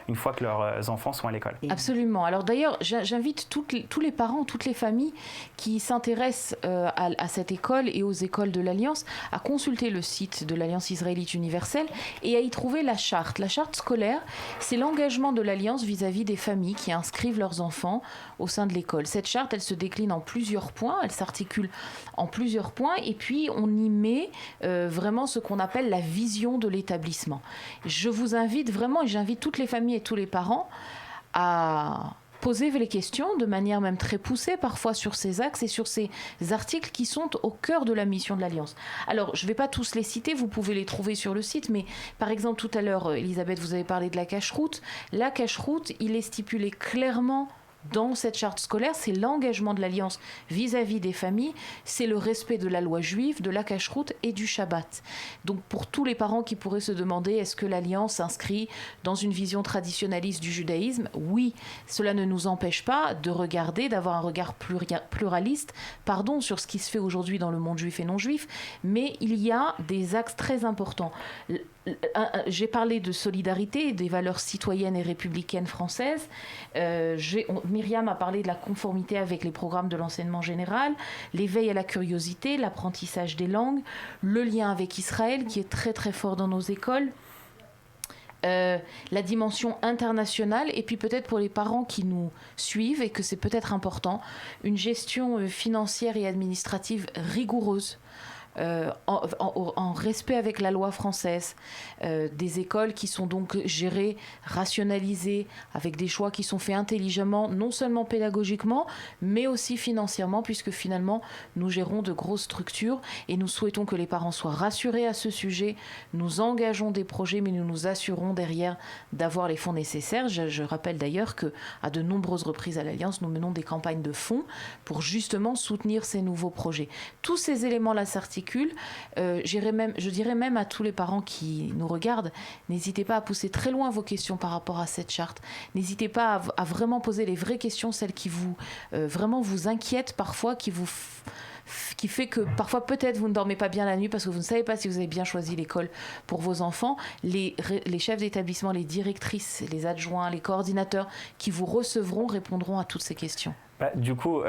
une fois que leurs enfants sont à l'école. Absolument. Alors d'ailleurs, j'invite tous les parents, toutes les familles qui s'intéressent à cette école et aux écoles de l'Alliance à consulter le site de l'Alliance israélite universelle et à y trouver la charte. La charte scolaire, c'est l'engagement de l'Alliance vis-à-vis des familles qui inscrivent leurs enfants au sein de l'école. Cette charte, elle se décline en plusieurs points, elle s'articule en plusieurs points et puis on y met vraiment ce qu'on appelle la vision de l'établissement. Je vous invite vraiment, et j'invite toutes les familles et tous les parents à poser les questions de manière même très poussée parfois sur ces axes et sur ces articles qui sont au cœur de la mission de l'Alliance. Alors, je ne vais pas tous les citer, vous pouvez les trouver sur le site, mais par exemple, tout à l'heure, Elisabeth, vous avez parlé de la cache-route. La cache-route, il est stipulé clairement dans cette charte scolaire, c'est l'engagement de l'Alliance vis-à-vis des familles, c'est le respect de la loi juive, de la cache-route et du Shabbat. Donc pour tous les parents qui pourraient se demander est-ce que l'Alliance s'inscrit dans une vision traditionnaliste du judaïsme, oui, cela ne nous empêche pas de regarder, d'avoir un regard pluraliste, sur ce qui se fait aujourd'hui dans le monde juif et non juif, mais il y a des axes très importants. J'ai parlé de solidarité, des valeurs citoyennes et républicaines françaises. Myriam a parlé de la conformité avec les programmes de l'enseignement général, l'éveil à la curiosité, l'apprentissage des langues, le lien avec Israël qui est très très fort dans nos écoles. La dimension internationale et puis peut-être pour les parents qui nous suivent et que c'est peut-être important, une gestion financière et administrative rigoureuse. En respect avec la loi française, des écoles qui sont donc gérées, rationalisées, avec des choix qui sont faits intelligemment, non seulement pédagogiquement, mais aussi financièrement, puisque finalement, nous gérons de grosses structures et nous souhaitons que les parents soient rassurés à ce sujet. Nous engageons des projets, mais nous nous assurons derrière d'avoir les fonds nécessaires. Je rappelle d'ailleurs qu'à de nombreuses reprises à l'Alliance, nous menons des campagnes de fonds pour justement soutenir ces nouveaux projets. Tous ces éléments-là s'articulent. Je dirais même à tous les parents qui nous regardent, n'hésitez pas à pousser très loin vos questions par rapport à cette charte. N'hésitez pas à vraiment poser les vraies questions, celles qui vraiment vous inquiètent parfois, qui fait que parfois peut-être vous ne dormez pas bien la nuit parce que vous ne savez pas si vous avez bien choisi l'école pour vos enfants. Les chefs d'établissement, les directrices, les adjoints, les coordinateurs qui vous recevront répondront à toutes ces questions. Du coup,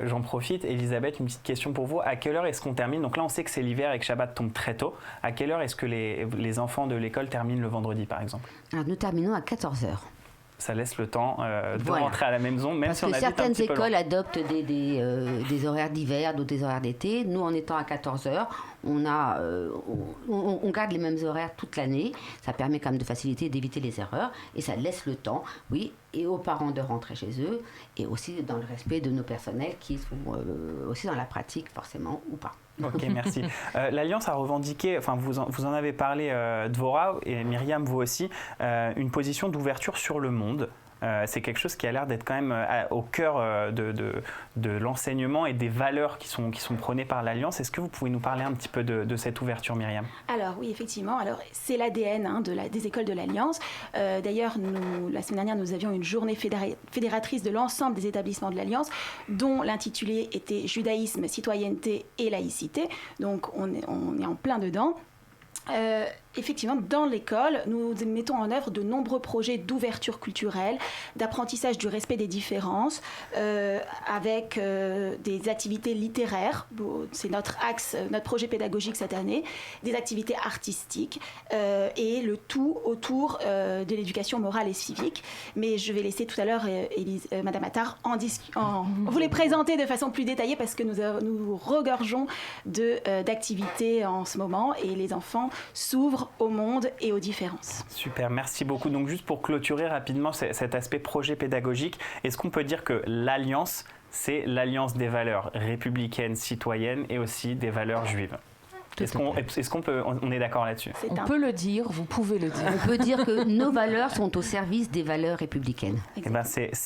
j'en profite. Elisabeth, une petite question pour vous. À quelle heure est-ce qu'on termine? Donc là, on sait que c'est l'hiver et que Shabbat tombe très tôt. À quelle heure est-ce que les enfants de l'école terminent le vendredi, par exemple? Alors, nous terminons à 14h. Ça laisse le temps de rentrer à la maison, même parce si on que habite un petit peu loin. certaines écoles adoptent des horaires d'hiver, d'autres des horaires d'été. Nous, en étant à 14h, on garde les mêmes horaires toute l'année. Ça permet quand même de faciliter et d'éviter les erreurs. Et ça laisse le temps, oui, et aux parents de rentrer chez eux, et aussi dans le respect de nos personnels qui sont aussi dans la pratique, forcément, ou pas. Ok, merci. L'Alliance a revendiqué, enfin vous en avez parlé, Dvora, et Myriam, vous aussi, une position d'ouverture sur le monde. c'est quelque chose qui a l'air d'être quand même au cœur de l'enseignement et des valeurs qui sont prônées par l'Alliance. Est-ce que vous pouvez nous parler un petit peu de cette ouverture, Myriam ? Alors oui, effectivement. Alors, c'est l'ADN des écoles de l'Alliance. D'ailleurs, la semaine dernière, nous avions une journée fédératrice de l'ensemble des établissements de l'Alliance, dont l'intitulé était « Judaïsme, citoyenneté et laïcité ». Donc, on est en plein dedans. Effectivement, dans l'école, nous mettons en œuvre de nombreux projets d'ouverture culturelle, d'apprentissage du respect des différences, avec des activités littéraires, c'est notre axe, notre projet pédagogique cette année, des activités artistiques, et le tout autour de l'éducation morale et civique. Mais je vais laisser tout à l'heure Madame Attard vous les présenter de façon plus détaillée, parce que nous regorgeons d'activités en ce moment, et les enfants s'ouvrent au monde et aux différences. Super, merci beaucoup. Donc juste pour clôturer rapidement cet aspect projet pédagogique, est-ce qu'on peut dire que l'Alliance, c'est l'alliance des valeurs républicaines, citoyennes et aussi des valeurs juives ? On est d'accord là-dessus ? On peut le dire, vous pouvez le dire. On peut dire que nos valeurs sont au service des valeurs républicaines. Eh ben c'est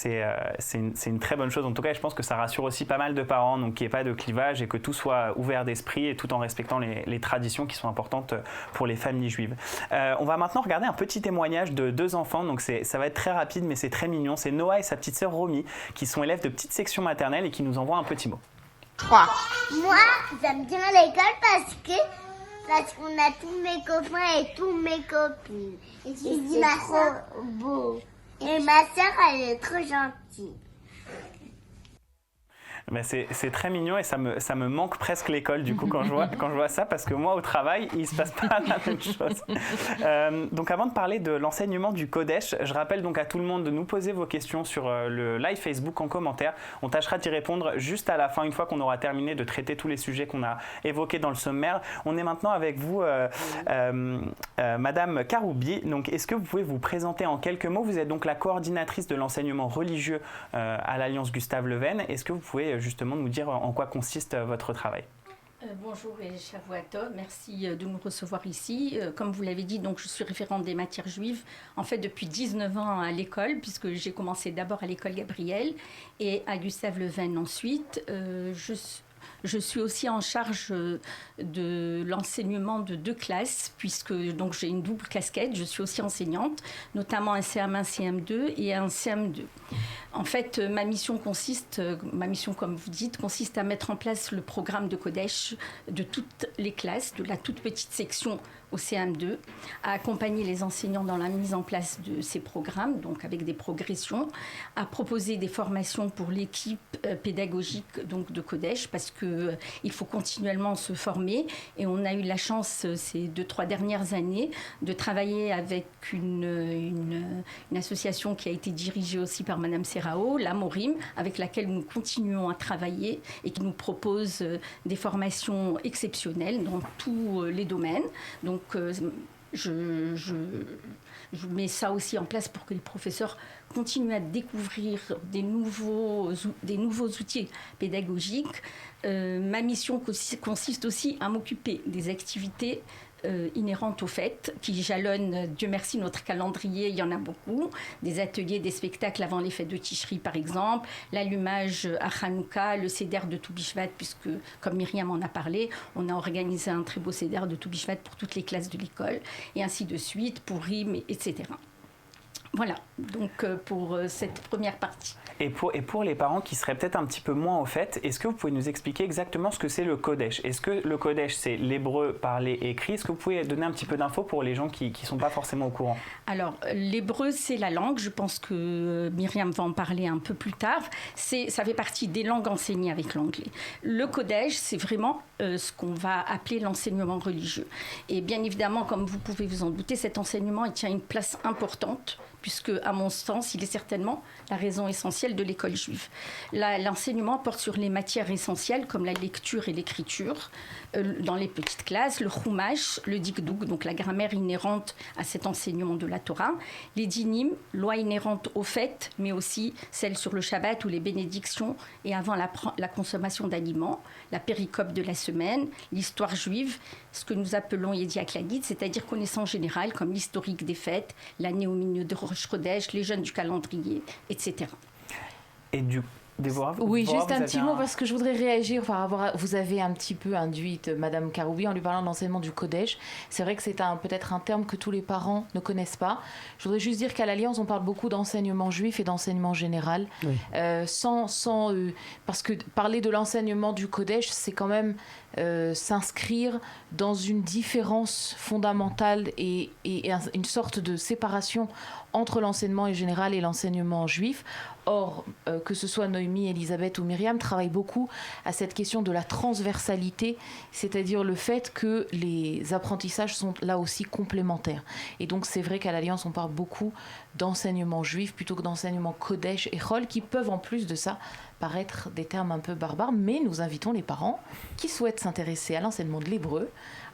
une très bonne chose. En tout cas, je pense que ça rassure aussi pas mal de parents, donc qu'il n'y ait pas de clivage et que tout soit ouvert d'esprit et tout en respectant les traditions qui sont importantes pour les familles juives. On va maintenant regarder un petit témoignage de 2 enfants. Donc ça va être très rapide, mais c'est très mignon. C'est Noah et sa petite sœur Romy qui sont élèves de petite section maternelle et qui nous envoient un petit mot. 3. Moi, j'aime bien l'école parce qu'on a tous mes copains et tous mes copines. Et c'est trop beau. Et ma sœur, elle est trop gentille. Ben c'est très mignon et ça me manque presque l'école du coup quand je vois ça, parce que moi au travail il se passe pas la même chose. Donc avant de parler de l'enseignement du Kodesh, je rappelle donc à tout le monde de nous poser vos questions sur le live Facebook en commentaire. On tâchera d'y répondre juste à la fin, une fois qu'on aura terminé de traiter tous les sujets qu'on a évoqués dans le sommaire. On est maintenant avec vous Madame Karoubi. Donc est-ce que vous pouvez vous présenter en quelques mots ? Vous êtes donc la coordinatrice de l'enseignement religieux à l'Alliance Gustave Leven. Est-ce que vous pouvez justement nous dire en quoi consiste votre travail ? Bonjour et Shavuot, merci de nous recevoir ici. Comme vous l'avez dit, donc, je suis référente des matières juives, en fait depuis 19 ans à l'école, puisque j'ai commencé d'abord à l'école Gabriel et à Gustave Leven ensuite. Je suis aussi en charge de l'enseignement de 2 classes, puisque donc, j'ai une double casquette. Je suis aussi enseignante, notamment un CM1, CM2 et un CM2. En fait, ma mission, comme vous dites, consiste à mettre en place le programme de Kodesh de toutes les classes, de la toute petite section au CM2, à accompagner les enseignants dans la mise en place de ces programmes, donc avec des progressions, à proposer des formations pour l'équipe pédagogique donc, de Kodesh, parce qu'il faut continuellement se former. Et on a eu la chance, ces 2-3 dernières années, de travailler avec une association qui a été dirigée aussi par Madame Serrao, la Morim, avec laquelle nous continuons à travailler et qui nous propose des formations exceptionnelles dans tous les domaines. Donc, je mets ça aussi en place pour que les professeurs continuent à découvrir des nouveaux outils pédagogiques. Ma mission consiste aussi à m'occuper des activités inhérentes aux fêtes qui jalonnent, Dieu merci, notre calendrier. Il y en a beaucoup, des ateliers, des spectacles avant les fêtes de Tishri par exemple, l'allumage à Hanouka, le Seder de Tou Bishvat, puisque comme Myriam en a parlé, on a organisé un très beau Seder de Tou Bishvat pour toutes les classes de l'école, et ainsi de suite, pour Rim, etc. Voilà, donc pour cette première partie. Et pour les parents qui seraient peut-être un petit peu moins au fait, est-ce que vous pouvez nous expliquer exactement ce que c'est le Kodesh ? Est-ce que le Kodesh, c'est l'hébreu parlé et écrit ? Est-ce que vous pouvez donner un petit peu d'infos pour les gens qui ne sont pas forcément au courant ? Alors, l'hébreu, c'est la langue. Je pense que Myriam va en parler un peu plus tard. Ça fait partie des langues enseignées avec l'anglais. Le Kodesh, c'est vraiment ce qu'on va appeler l'enseignement religieux. Et bien évidemment, comme vous pouvez vous en douter, cet enseignement, il tient une place importante, puisque, à mon sens, il est certainement la raison essentielle de l'école juive. L'enseignement porte sur les matières essentielles, comme la lecture et l'écriture, dans les petites classes, le chumash, le dikdouk, donc la grammaire inhérente à cet enseignement de la Torah, les dinim, lois inhérentes aux fêtes, mais aussi celles sur le Shabbat ou les bénédictions et avant la consommation d'aliments, la péricope de la semaine, l'histoire juive, ce que nous appelons Yediat Kladit, c'est-à-dire connaissance générale, comme l'historique des fêtes, l'année au milieu de Rosh Chodesh, les jeunes du calendrier, etc. Et Déborah, oui, Déborah, juste un petit mot parce que je voudrais réagir par rapport à... Vous avez un petit peu induite Madame Karoubi en lui parlant de l'enseignement du Kodesh. C'est vrai que c'est peut-être un terme que tous les parents ne connaissent pas. Je voudrais juste dire qu'à l'Alliance, on parle beaucoup d'enseignement juif et d'enseignement général. Oui. Parce que parler de l'enseignement du Kodesh, c'est quand même s'inscrire dans une différence fondamentale et une sorte de séparation entre l'enseignement général et l'enseignement juif. Or, que ce soit Noémie, Elisabeth ou Myriam travaillent beaucoup à cette question de la transversalité, c'est-à-dire le fait que les apprentissages sont là aussi complémentaires. Et donc, c'est vrai qu'à l'Alliance, on parle beaucoup d'enseignement juif plutôt que d'enseignement Kodesh et Chol, qui peuvent en plus de ça paraître des termes un peu barbares, mais nous invitons les parents qui souhaitent s'intéresser à l'enseignement de l'hébreu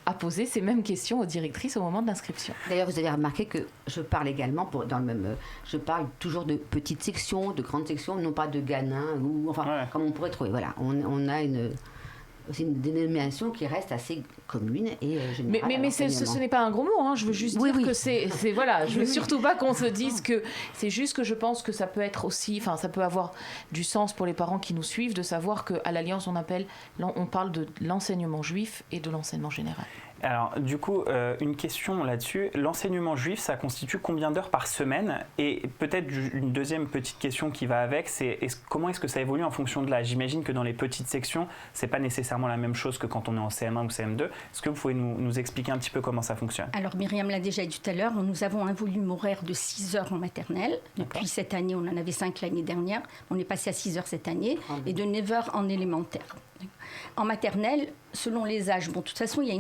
à poser ces mêmes questions aux directrices au moment de l'inscription. D'ailleurs, vous avez remarqué que je parle également, je parle toujours de petites sections, de grandes sections, non pas de ganin, ou comme on pourrait trouver. Voilà, on a c'est une dénomination qui reste assez commune et générale. Mais ce n'est pas un gros mot, hein. Je veux juste dire que c'est voilà, je veux surtout pas qu'on se dise que c'est juste que je pense que ça peut être aussi, ça peut avoir du sens pour les parents qui nous suivent de savoir qu'à l'Alliance on parle de l'enseignement juif et de l'enseignement général. Alors, du coup, une question là-dessus. L'enseignement juif, ça constitue combien d'heures par semaine? Et peut-être une deuxième petite question qui va avec, c'est comment est-ce que ça évolue en fonction de l'âge? J'imagine que dans les petites sections, c'est pas nécessairement la même chose que quand on est en CM1 ou CM2. Est-ce que vous pouvez nous expliquer un petit peu comment ça fonctionne? Alors, Myriam l'a déjà dit tout à l'heure, nous avons un volume horaire de 6 heures en maternelle. Depuis cette année, on en avait 5 l'année dernière. On est passé à 6 heures cette année et de 9 heures en élémentaire. En maternelle, selon les âges, de toute façon, il y a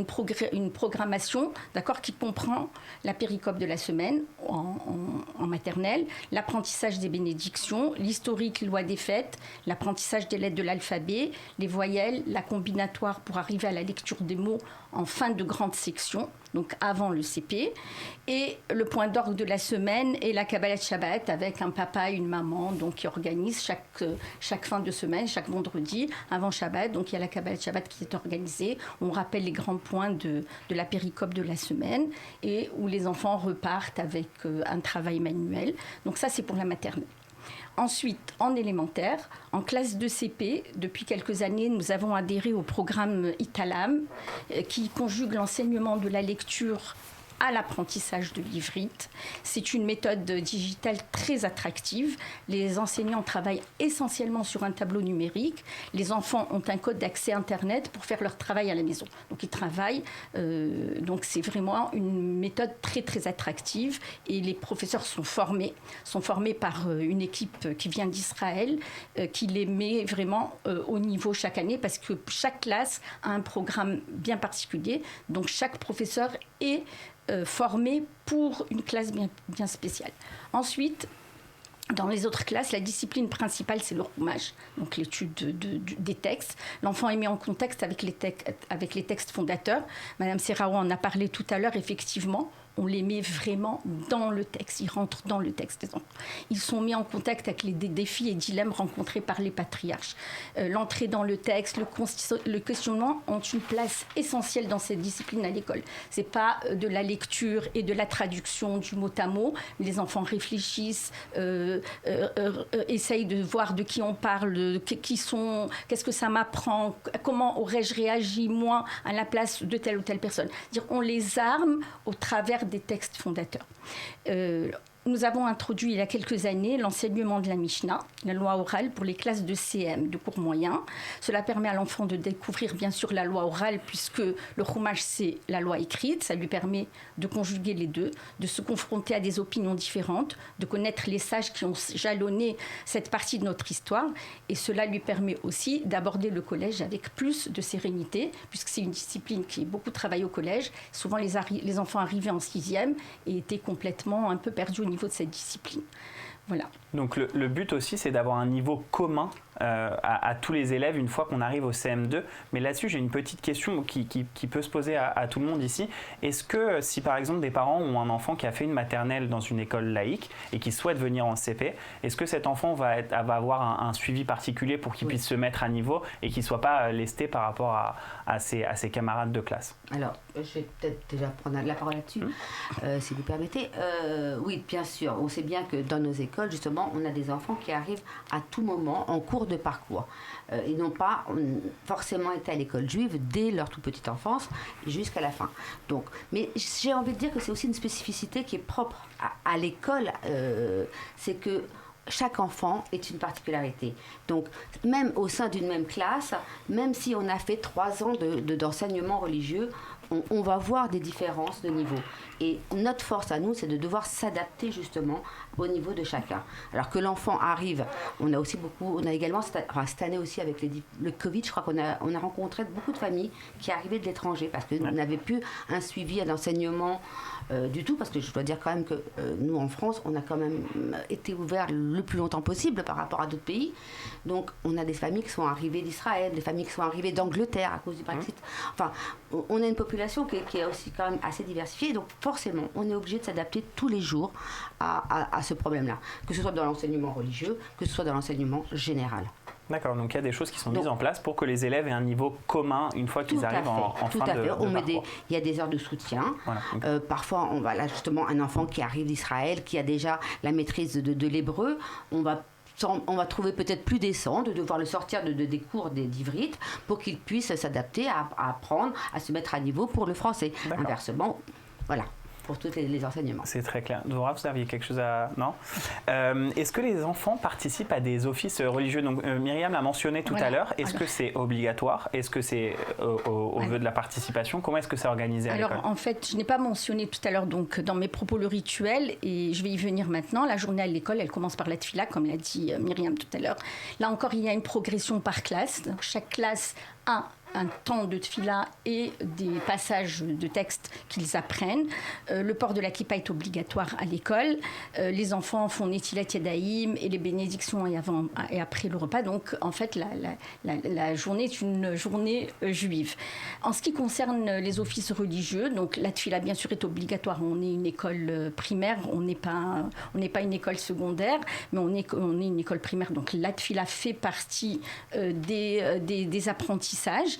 une programmation, d'accord, qui comprend la péricope de la semaine en maternelle, l'apprentissage des bénédictions, l'historique, loi des fêtes, l'apprentissage des lettres de l'alphabet, les voyelles, la combinatoire pour arriver à la lecture des mots en fin de grande section, donc avant le CP, et le point d'orgue de la semaine est la Kabbalat Shabbat avec un papa et une maman donc, qui organisent chaque fin de semaine, chaque vendredi avant Shabbat. Donc il y a la Kabbalat Shabbat qui est organisée. On rappelle les grands points de la péricope de la semaine et où les enfants repartent avec un travail manuel. Donc ça, c'est pour la maternelle. Ensuite, en élémentaire, en classe de CP, depuis quelques années, nous avons adhéré au programme Italam qui conjugue l'enseignement de la lecture à l'apprentissage de l'ivrite. C'est une méthode digitale très attractive. Les enseignants travaillent essentiellement sur un tableau numérique. Les enfants ont un code d'accès Internet pour faire leur travail à la maison. Donc ils travaillent. Donc c'est vraiment une méthode très très attractive et les professeurs sont formés par une équipe qui vient d'Israël qui les met vraiment au niveau chaque année parce que chaque classe a un programme bien particulier. Donc chaque professeur est formés pour une classe bien spéciale. Ensuite, dans les autres classes, la discipline principale, c'est le Chumash, donc l'étude des textes. L'enfant est mis en contexte avec les textes fondateurs. Madame Serrao en a parlé tout à l'heure, effectivement. On les met vraiment dans le texte. Ils rentrent dans le texte. Ils sont mis en contact avec les défis et dilemmes rencontrés par les patriarches. L'entrée dans le texte, le questionnement ont une place essentielle dans cette discipline à l'école. Ce n'est pas de la lecture et de la traduction du mot à mot. Les enfants réfléchissent, essayent de voir de qui on parle, qui sont, qu'est-ce que ça m'apprend, comment aurais-je réagi, moi, à la place de telle ou telle personne. On les arme au travers des textes fondateurs. Nous avons introduit il y a quelques années l'enseignement de la Mishnah, la loi orale pour les classes de CM, de cours moyen. Cela permet à l'enfant de découvrir bien sûr la loi orale puisque le Chumash c'est la loi écrite. Ça lui permet de conjuguer les deux, de se confronter à des opinions différentes, de connaître les sages qui ont jalonné cette partie de notre histoire. Et cela lui permet aussi d'aborder le collège avec plus de sérénité puisque c'est une discipline qui est beaucoup travaillée au collège. Souvent les enfants arrivaient en 6e et étaient complètement un peu perdus au niveau de cette discipline. Voilà. Donc le but aussi, c'est d'avoir un niveau commun à tous les élèves une fois qu'on arrive au CM2. Mais là-dessus, j'ai une petite question qui peut se poser à tout le monde ici. Est-ce que si par exemple des parents ont un enfant qui a fait une maternelle dans une école laïque et qui souhaite venir en CP, est-ce que cet enfant va avoir un suivi particulier pour qu'il puisse se mettre à niveau et qu'il ne soit pas lesté par rapport à ses camarades de classe? Alors, je vais peut-être déjà prendre la parole là-dessus, si vous permettez. Oui, bien sûr. On sait bien que dans nos écoles, justement, on a des enfants qui arrivent à tout moment en cours de parcours. Ils n'ont pas forcément été à l'école juive dès leur toute petite enfance jusqu'à la fin. Donc, mais j'ai envie de dire que c'est aussi une spécificité qui est propre à l'école. C'est que chaque enfant est une particularité. Donc, même au sein d'une même classe, même si on a fait 3 ans d'enseignement religieux, on va voir des différences de niveau. Et notre force à nous, c'est de devoir s'adapter justement au niveau de chacun. Alors que l'enfant arrive, on a également, cette année aussi avec le Covid, je crois qu'on a rencontré beaucoup de familles qui arrivaient de l'étranger parce qu'on n'avait plus un suivi, un enseignement du tout, parce que je dois dire quand même que nous en France, on a quand même été ouverts le plus longtemps possible par rapport à d'autres pays. Donc on a des familles qui sont arrivées d'Israël, des familles qui sont arrivées d'Angleterre à cause du Brexit. Enfin, on a une population qui est aussi quand même assez diversifiée, donc forcément, on est obligé de s'adapter tous les jours à ce problème-là, que ce soit dans l'enseignement religieux, que ce soit dans l'enseignement général. D'accord, donc il y a des choses qui sont mises en place pour que les élèves aient un niveau commun une fois qu'ils arrivent en fin de parcours. Il y a des heures de soutien. Voilà. Parfois, on va là justement un enfant qui arrive d'Israël, qui a déjà la maîtrise de l'hébreu, on va trouver peut-être plus décent de devoir le sortir des cours d'ivrit pour qu'il puisse s'adapter à apprendre, à se mettre à niveau pour le français. D'accord. Inversement, voilà. Pour tous les enseignements. C'est très clair. Dora, vous aviez quelque chose à... Non est-ce que les enfants participent à des offices religieux? Donc, Myriam l'a mentionné tout à l'heure. Est-ce que c'est obligatoire? Est-ce que c'est au vœu de la participation? Comment est-ce que c'est organisé à l'école? Alors, en fait, je n'ai pas mentionné tout à l'heure donc, dans mes propos le rituel, et je vais y venir maintenant. La journée à l'école, elle commence par la tfila, comme l'a dit Myriam tout à l'heure. Là encore, il y a une progression par classe. Donc, chaque classe a un temps de tfila et des passages de texte qu'ils apprennent. Le port de la kippa est obligatoire à l'école. Les enfants font Netilat Yadayim et les bénédictions et après le repas. Donc, en fait, la journée est une journée juive. En ce qui concerne les offices religieux, donc la tfila, bien sûr, est obligatoire. On est une école primaire, on n'est pas une école secondaire, mais on est une école primaire. Donc, la tfila fait partie des apprentissages.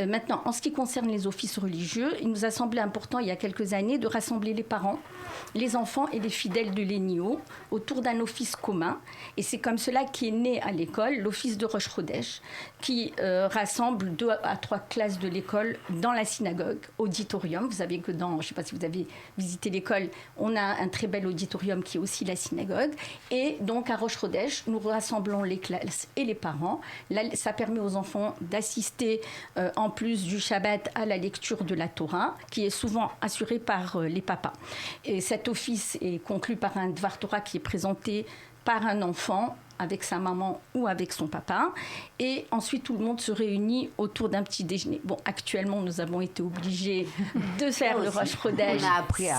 Maintenant, en ce qui concerne les offices religieux, il nous a semblé important, il y a quelques années, de rassembler les parents, les enfants et les fidèles de l'ENIO autour d'un office commun. Et c'est comme cela qu'est né à l'école l'office de Rosh Chodesh, qui rassemble 2 à 3 classes de l'école dans la synagogue, auditorium. Vous savez que je ne sais pas si vous avez visité l'école, on a un très bel auditorium qui est aussi la synagogue. Et donc à Rosh Chodesh, nous rassemblons les classes et les parents. Là, ça permet aux enfants d'assister en plus du Shabbat à la lecture de la Torah, qui est souvent assurée par les papas. Et cet office est conclu par un Dvar Torah qui est présenté par un enfant avec sa maman ou avec son papa. Et ensuite, tout le monde se réunit autour d'un petit déjeuner. Bon, actuellement, nous avons été obligés de faire le Rosh Chodesh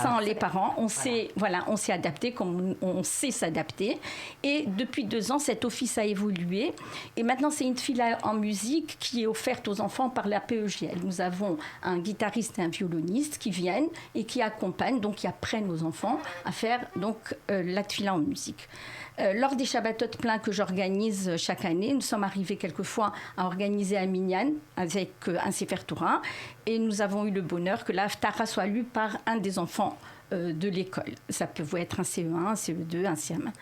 sans les parents. On s'est adapté comme on sait s'adapter. Et depuis 2 ans, cet office a évolué. Et maintenant, c'est une tfila en musique qui est offerte aux enfants par la PEGL. Nous avons un guitariste et un violoniste qui viennent et qui accompagnent, donc qui apprennent aux enfants à faire donc, la tfila en musique. Lors des Shabbatot pleins que j'organise chaque année, nous sommes arrivés quelquefois à organiser un minyan avec un Sefer Torah, et nous avons eu le bonheur que la Haftara soit lue par un des enfants de l'école. Ça peut être un CE1, un CE2, un CM1.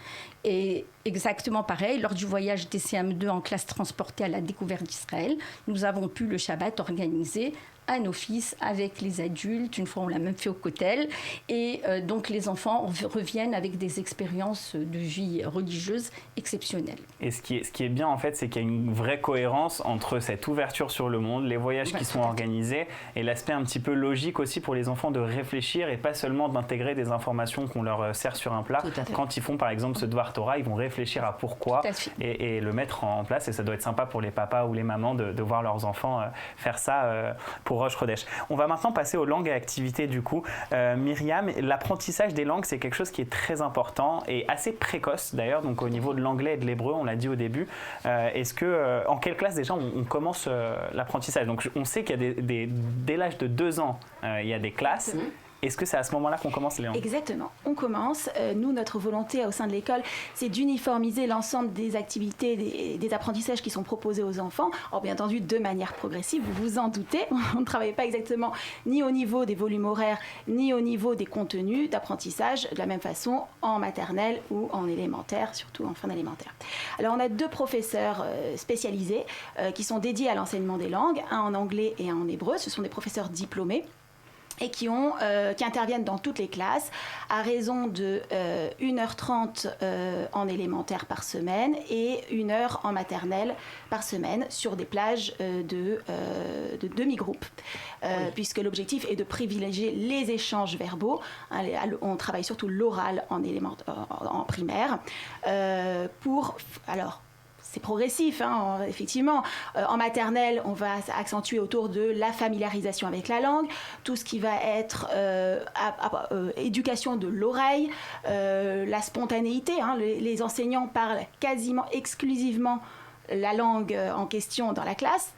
Et exactement pareil, lors du voyage des CM2 en classe transportée à la découverte d'Israël, nous avons pu le Shabbat organiser un office avec les adultes. Une fois, on l'a même fait au Kotel. Et donc, les enfants reviennent avec des expériences de vie religieuse exceptionnelles. Et ce qui est bien, en fait, c'est qu'il y a une vraie cohérence entre cette ouverture sur le monde, les voyages qui sont organisés, et l'aspect un petit peu logique aussi pour les enfants de réfléchir et pas seulement d'intégrer des informations qu'on leur sert sur un plat. Quand ils font, par exemple, ce Dvar Torah, ils vont réfléchir réfléchir à pourquoi et le mettre en place. Et ça doit être sympa pour les papas ou les mamans de voir leurs enfants faire ça pour Roche Rodèche. On va maintenant passer aux langues et activités du coup. Myriam, l'apprentissage des langues, c'est quelque chose qui est très important et assez précoce d'ailleurs, donc au niveau de l'anglais et de l'hébreu, on l'a dit au début. Est-ce que, en quelle classe déjà on commence l'apprentissage? Donc on sait qu'il y a dès l'âge de 2 ans, il y a des classes. Est-ce que c'est à ce moment-là qu'on commence les langues? Exactement, on commence. Nous, notre volonté au sein de l'école, c'est d'uniformiser l'ensemble des activités, des apprentissages qui sont proposés aux enfants. Or, bien entendu, de manière progressive, vous vous en doutez. On ne travaille pas exactement ni au niveau des volumes horaires, ni au niveau des contenus d'apprentissage, de la même façon en maternelle ou en élémentaire, surtout en fin d'élémentaire. Alors, on a 2 professeurs spécialisés qui sont dédiés à l'enseignement des langues, un en anglais et un en hébreu. Ce sont des professeurs diplômés et qui interviennent dans toutes les classes à raison de 1h30 en élémentaire par semaine et 1 heure en maternelle par semaine sur des plages de demi-groupes. Puisque l'objectif est de privilégier les échanges verbaux. On travaille surtout l'oral en primaire c'est progressif, effectivement. En maternelle, on va accentuer autour de la familiarisation avec la langue, tout ce qui va être éducation de l'oreille, la spontanéité. Les enseignants parlent quasiment exclusivement la langue en question dans la classe.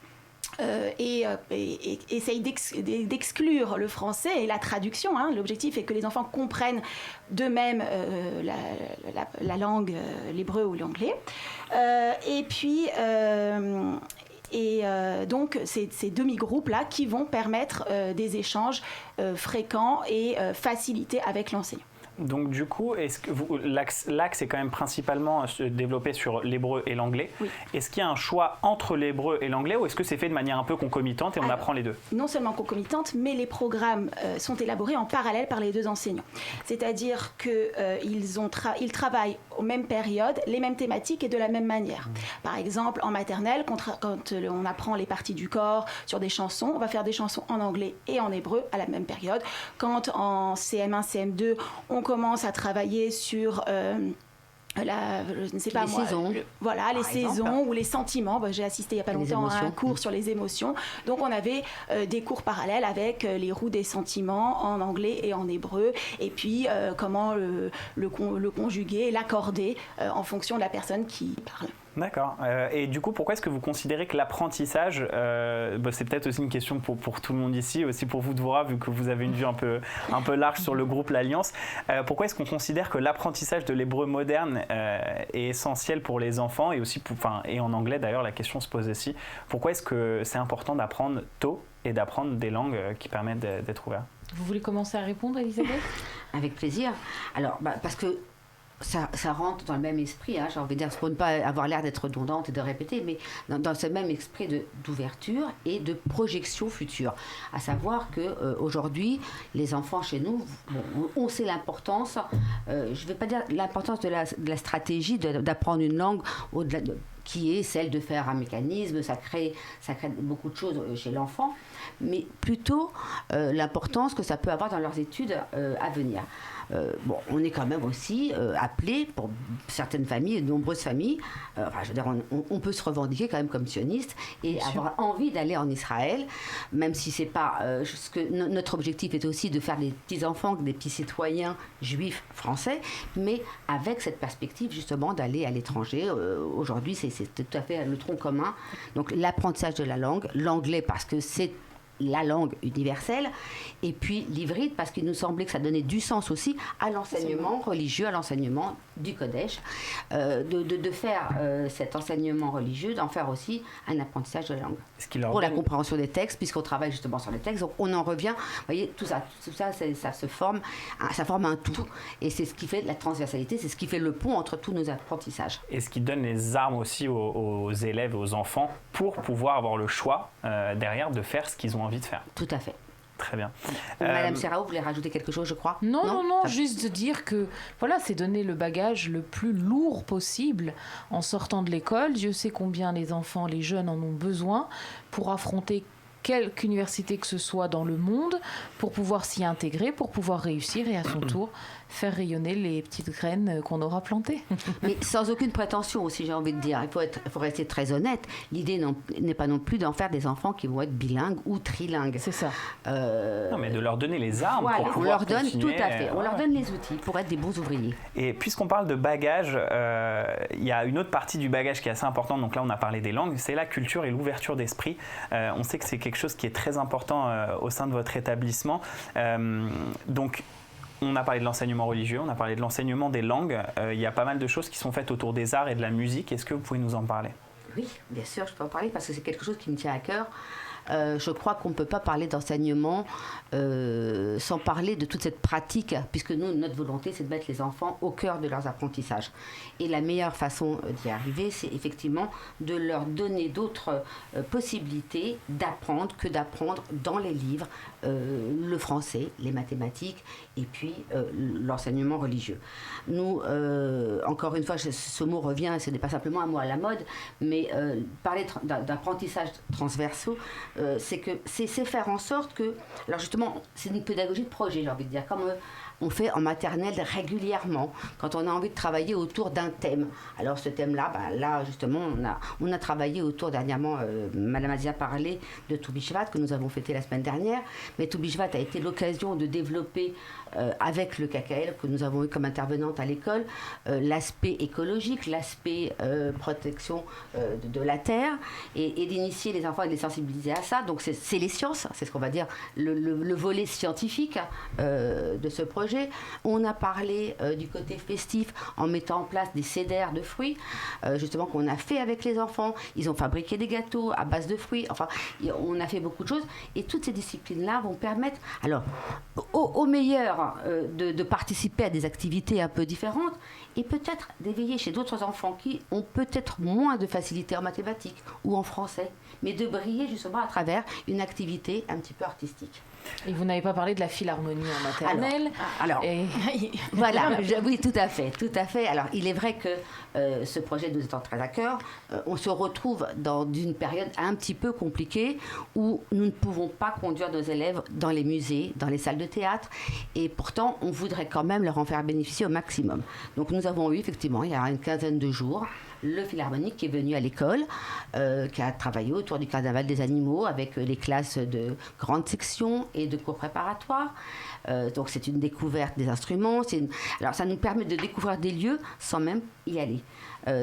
Et essaye d'exclure le français et la traduction. L'objectif est que les enfants comprennent d'eux-mêmes la langue, l'hébreu ou l'anglais. Donc, c'est ces demi-groupes-là qui vont permettre des échanges fréquents et facilités avec l'enseignant. Donc du coup, est-ce que l'axe est quand même principalement développé sur l'hébreu et l'anglais? Oui. Est-ce qu'il y a un choix entre l'hébreu et l'anglais ou est-ce que c'est fait de manière un peu concomitante et on apprend les deux? Non seulement concomitante, mais les programmes sont élaborés en parallèle par les 2 enseignants. C'est-à-dire qu'ils travaillent aux mêmes périodes, les mêmes thématiques et de la même manière. Par exemple, en maternelle, quand on apprend les parties du corps sur des chansons, on va faire des chansons en anglais et en hébreu à la même période. Quand en CM1, CM2, on commence à travailler sur je ne sais pas moi, saisons. Les saisons ou les sentiments. J'ai assisté il n'y a pas longtemps à un cours sur les émotions. Donc on avait des cours parallèles avec les roues des sentiments en anglais et en hébreu. Et puis comment le conjuguer, l'accorder en fonction de la personne qui parle. D'accord. Et du coup, pourquoi est-ce que vous considérez que l'apprentissage, c'est peut-être aussi une question pour tout le monde ici, aussi pour vous Dvorah, vu que vous avez une vue un peu large sur le groupe L'Alliance, pourquoi est-ce qu'on considère que l'apprentissage de l'hébreu moderne est essentiel pour les enfants et aussi et en anglais d'ailleurs, la question se pose aussi. Pourquoi est-ce que c'est important d'apprendre tôt et d'apprendre des langues qui permettent d'être ouverts? Vous voulez commencer à répondre, Elisabeth? Avec plaisir. Alors, parce que ça rentre dans le même esprit, j'ai envie de dire, pour ne pas avoir l'air d'être redondante et de répéter, mais dans ce même esprit d'ouverture et de projection future. À savoir qu'aujourd'hui, les enfants chez nous, on sait l'importance, je ne vais pas dire l'importance de la stratégie d'apprendre une langue au-delà qui est celle de faire un mécanisme, ça crée beaucoup de choses chez l'enfant, mais plutôt l'importance que ça peut avoir dans leurs études à venir. On est quand même aussi appelé, pour certaines familles, de nombreuses familles, on peut se revendiquer quand même comme sioniste et avoir envie d'aller en Israël, même si c'est pas notre objectif est aussi de faire des petits-enfants, des petits citoyens juifs français, mais avec cette perspective justement d'aller à l'étranger. Aujourd'hui, c'est tout à fait le tronc commun. Donc l'apprentissage de la langue, l'anglais parce que c'est la langue universelle, et puis l'hybride parce qu'il nous semblait que ça donnait du sens aussi à l'enseignement religieux, à l'enseignement du Kodesh, de faire cet enseignement religieux, d'en faire aussi un apprentissage de la langue. Pour la compréhension des textes, puisqu'on travaille justement sur les textes, donc on en revient, vous voyez, tout ça ça forme un tout. Et c'est ce qui fait la transversalité, c'est ce qui fait le pont entre tous nos apprentissages. Et ce qui donne les armes aussi aux élèves, aux enfants, pour pouvoir avoir le choix derrière de faire ce qu'ils ont envie de faire. Tout à fait. Très bien. Madame Serrao, vous voulez rajouter quelque chose, je crois? Non, juste de dire que c'est donner le bagage le plus lourd possible en sortant de l'école. Dieu sait combien les enfants, les jeunes en ont besoin pour affronter quelque université que ce soit dans le monde pour pouvoir s'y intégrer, pour pouvoir réussir et à son tour faire rayonner les petites graines qu'on aura plantées. Mais sans aucune prétention aussi, j'ai envie de dire. Il faut rester très honnête. L'idée n'est pas non plus d'en faire des enfants qui vont être bilingues ou trilingues. C'est ça. Non, mais de leur donner les armes Voilà, pour on pouvoir leur donne continuer. tout à fait. On leur donne les outils pour être des bons ouvriers. Et puisqu'on parle de bagage, il y a une autre partie du bagage qui est assez importante. Donc là, on a parlé des langues, c'est la culture et l'ouverture d'esprit. On sait que c'est quelque chose qui est très important au sein de votre établissement. Donc, on a parlé de l'enseignement religieux, on a parlé de l'enseignement des langues. Il y a pas mal de choses qui sont faites autour des arts et de la musique. Est-ce que vous pouvez nous en parler ? Oui, bien sûr, je peux en parler parce que c'est quelque chose qui me tient à cœur. Je crois qu'on ne peut pas parler d'enseignement sans parler de toute cette pratique, puisque nous, notre volonté, c'est de mettre les enfants au cœur de leurs apprentissages. Et la meilleure façon d'y arriver, c'est effectivement de leur donner d'autres possibilités d'apprendre que d'apprendre dans les livres le français, les mathématiques et puis l'enseignement religieux. Nous, encore une fois, ce mot revient, ce n'est pas simplement un mot à la mode, mais parler d'apprentissage transversaux, c'est faire en sorte que, alors justement, c'est une pédagogie de projet, j'ai envie de dire, comme on fait en maternelle régulièrement, quand on a envie de travailler autour d'un thème. Alors ce thème-là, là justement, on a travaillé autour dernièrement, Madame Azia parlait de Tu B'Shvat que nous avons fêté la semaine dernière, mais Tu B'Shvat a été l'occasion de développer avec le KKL que nous avons eu comme intervenante à l'école, l'aspect écologique, l'aspect protection de la terre et d'initier les enfants et de les sensibiliser à ça. Donc c'est les sciences, c'est ce qu'on va dire le volet scientifique de ce projet. On a parlé du côté festif en mettant en place des cédères de fruits, justement qu'on a fait avec les enfants. Ils ont fabriqué des gâteaux à base de fruits. Enfin, on a fait beaucoup de choses et toutes ces disciplines-là vont permettre, alors, au meilleur de participer à des activités un peu différentes et peut-être d'éveiller chez d'autres enfants qui ont peut-être moins de facilité en mathématiques ou en français, mais de briller justement à travers une activité un petit peu artistique. Et vous n'avez pas parlé de la philharmonie en maternelle. Alors et... voilà, oui, tout à fait. Alors, il est vrai que ce projet nous étant très à cœur, on se retrouve dans une période un petit peu compliquée où nous ne pouvons pas conduire nos élèves dans les musées, dans les salles de théâtre, et pourtant, on voudrait quand même leur en faire bénéficier au maximum. Donc, nous avons eu, effectivement, il y a une quinzaine de jours, le philharmonique qui est venu à l'école, qui a travaillé autour du carnaval des animaux avec les classes de grande section et de cours préparatoires. Donc c'est une découverte des instruments. Alors ça nous permet de découvrir des lieux sans même y aller.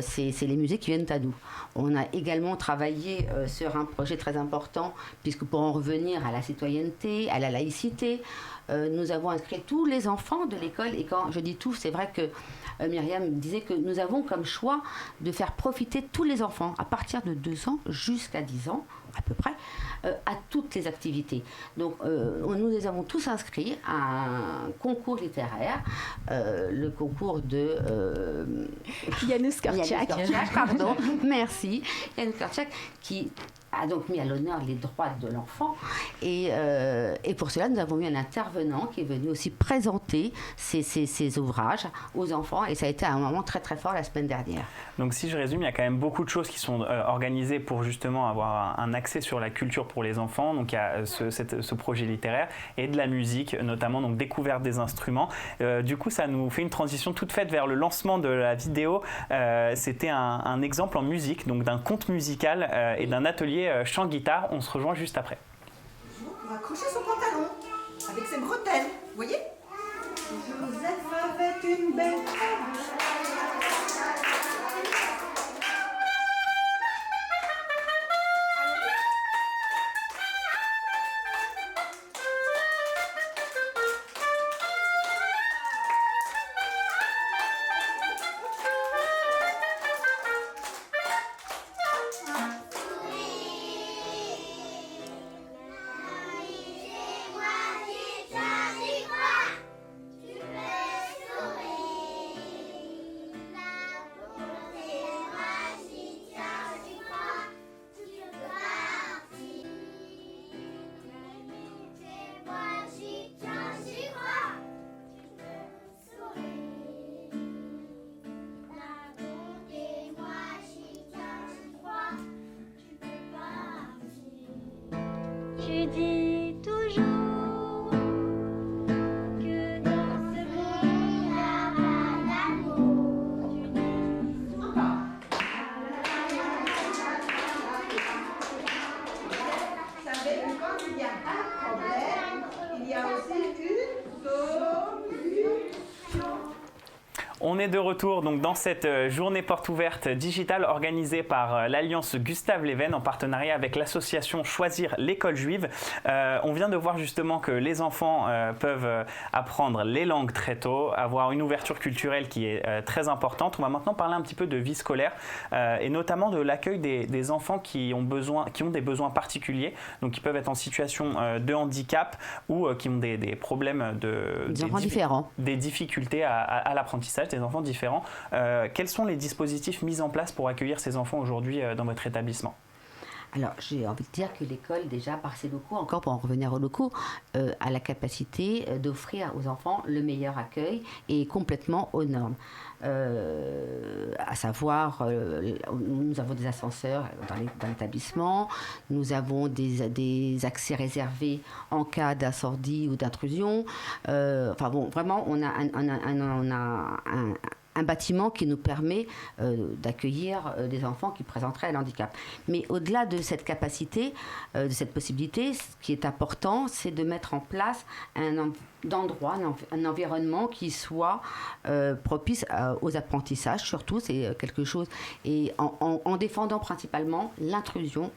C'est les musées qui viennent à nous. On a également travaillé sur un projet très important, puisque pour en revenir à la citoyenneté, à la laïcité, nous avons inscrit tous les enfants de l'école. Et quand je dis tous, c'est vrai que Myriam disait que nous avons comme choix de faire profiter tous les enfants, à partir de 2 ans jusqu'à 10 ans, à peu près, à toutes les activités. Donc, nous les avons tous inscrits à un concours littéraire, le concours de... Janusz Korczak. Pardon, merci. Janusz Korczak, qui a donc mis à l'honneur les droits de l'enfant. Et pour cela, nous avons eu un intervenant qui est venu aussi présenter ces ouvrages aux enfants. Et ça a été un moment très très fort la semaine dernière. Donc si je résume, il y a quand même beaucoup de choses qui sont organisées pour justement avoir un accès sur la culture pour les enfants. Donc il y a ce projet littéraire et de la musique, notamment donc découverte des instruments. Du coup, ça nous fait une transition toute faite vers le lancement de la vidéo. C'était un exemple en musique, donc d'un conte musical et d'un atelier chant-guitare. On se rejoint juste après. On va accrocher son pantalon avec ses bretelles, vous voyez? Joseph avait une belle robe. tu dis toujours que dans ce monde il n'y a pas d'amour. Tu dis souvent. Vous savez que quand il y a un problème, il y a aussi une solution. On est de retour donc dans cette journée porte ouverte digitale organisée par l'Alliance Gustave Leven en partenariat avec l'association Choisir l'école juive. On vient de voir justement que les enfants peuvent apprendre les langues très tôt, avoir une ouverture culturelle qui est très importante. On va maintenant parler un petit peu de vie scolaire et notamment de l'accueil des enfants qui ont des besoins particuliers, donc qui peuvent être en situation de handicap ou qui ont des problèmes des difficultés à l'apprentissage, des enfants différents. Quels sont les dispositifs mis en place pour accueillir ces enfants aujourd'hui dans votre établissement ? Alors, j'ai envie de dire que l'école, déjà, par ses locaux, encore pour en revenir aux locaux, a la capacité d'offrir aux enfants le meilleur accueil et complètement aux normes. À savoir, nous avons des ascenseurs dans l'établissement, nous avons des accès réservés en cas d'incendie ou d'intrusion. Enfin bon, vraiment, on a un bâtiment qui nous permet d'accueillir des enfants qui présenteraient un handicap. Mais au-delà de cette capacité, de cette possibilité, ce qui est important, c'est de mettre en place un environnement qui soit propice aux apprentissages, surtout, c'est quelque chose, et en défendant principalement l'inclusion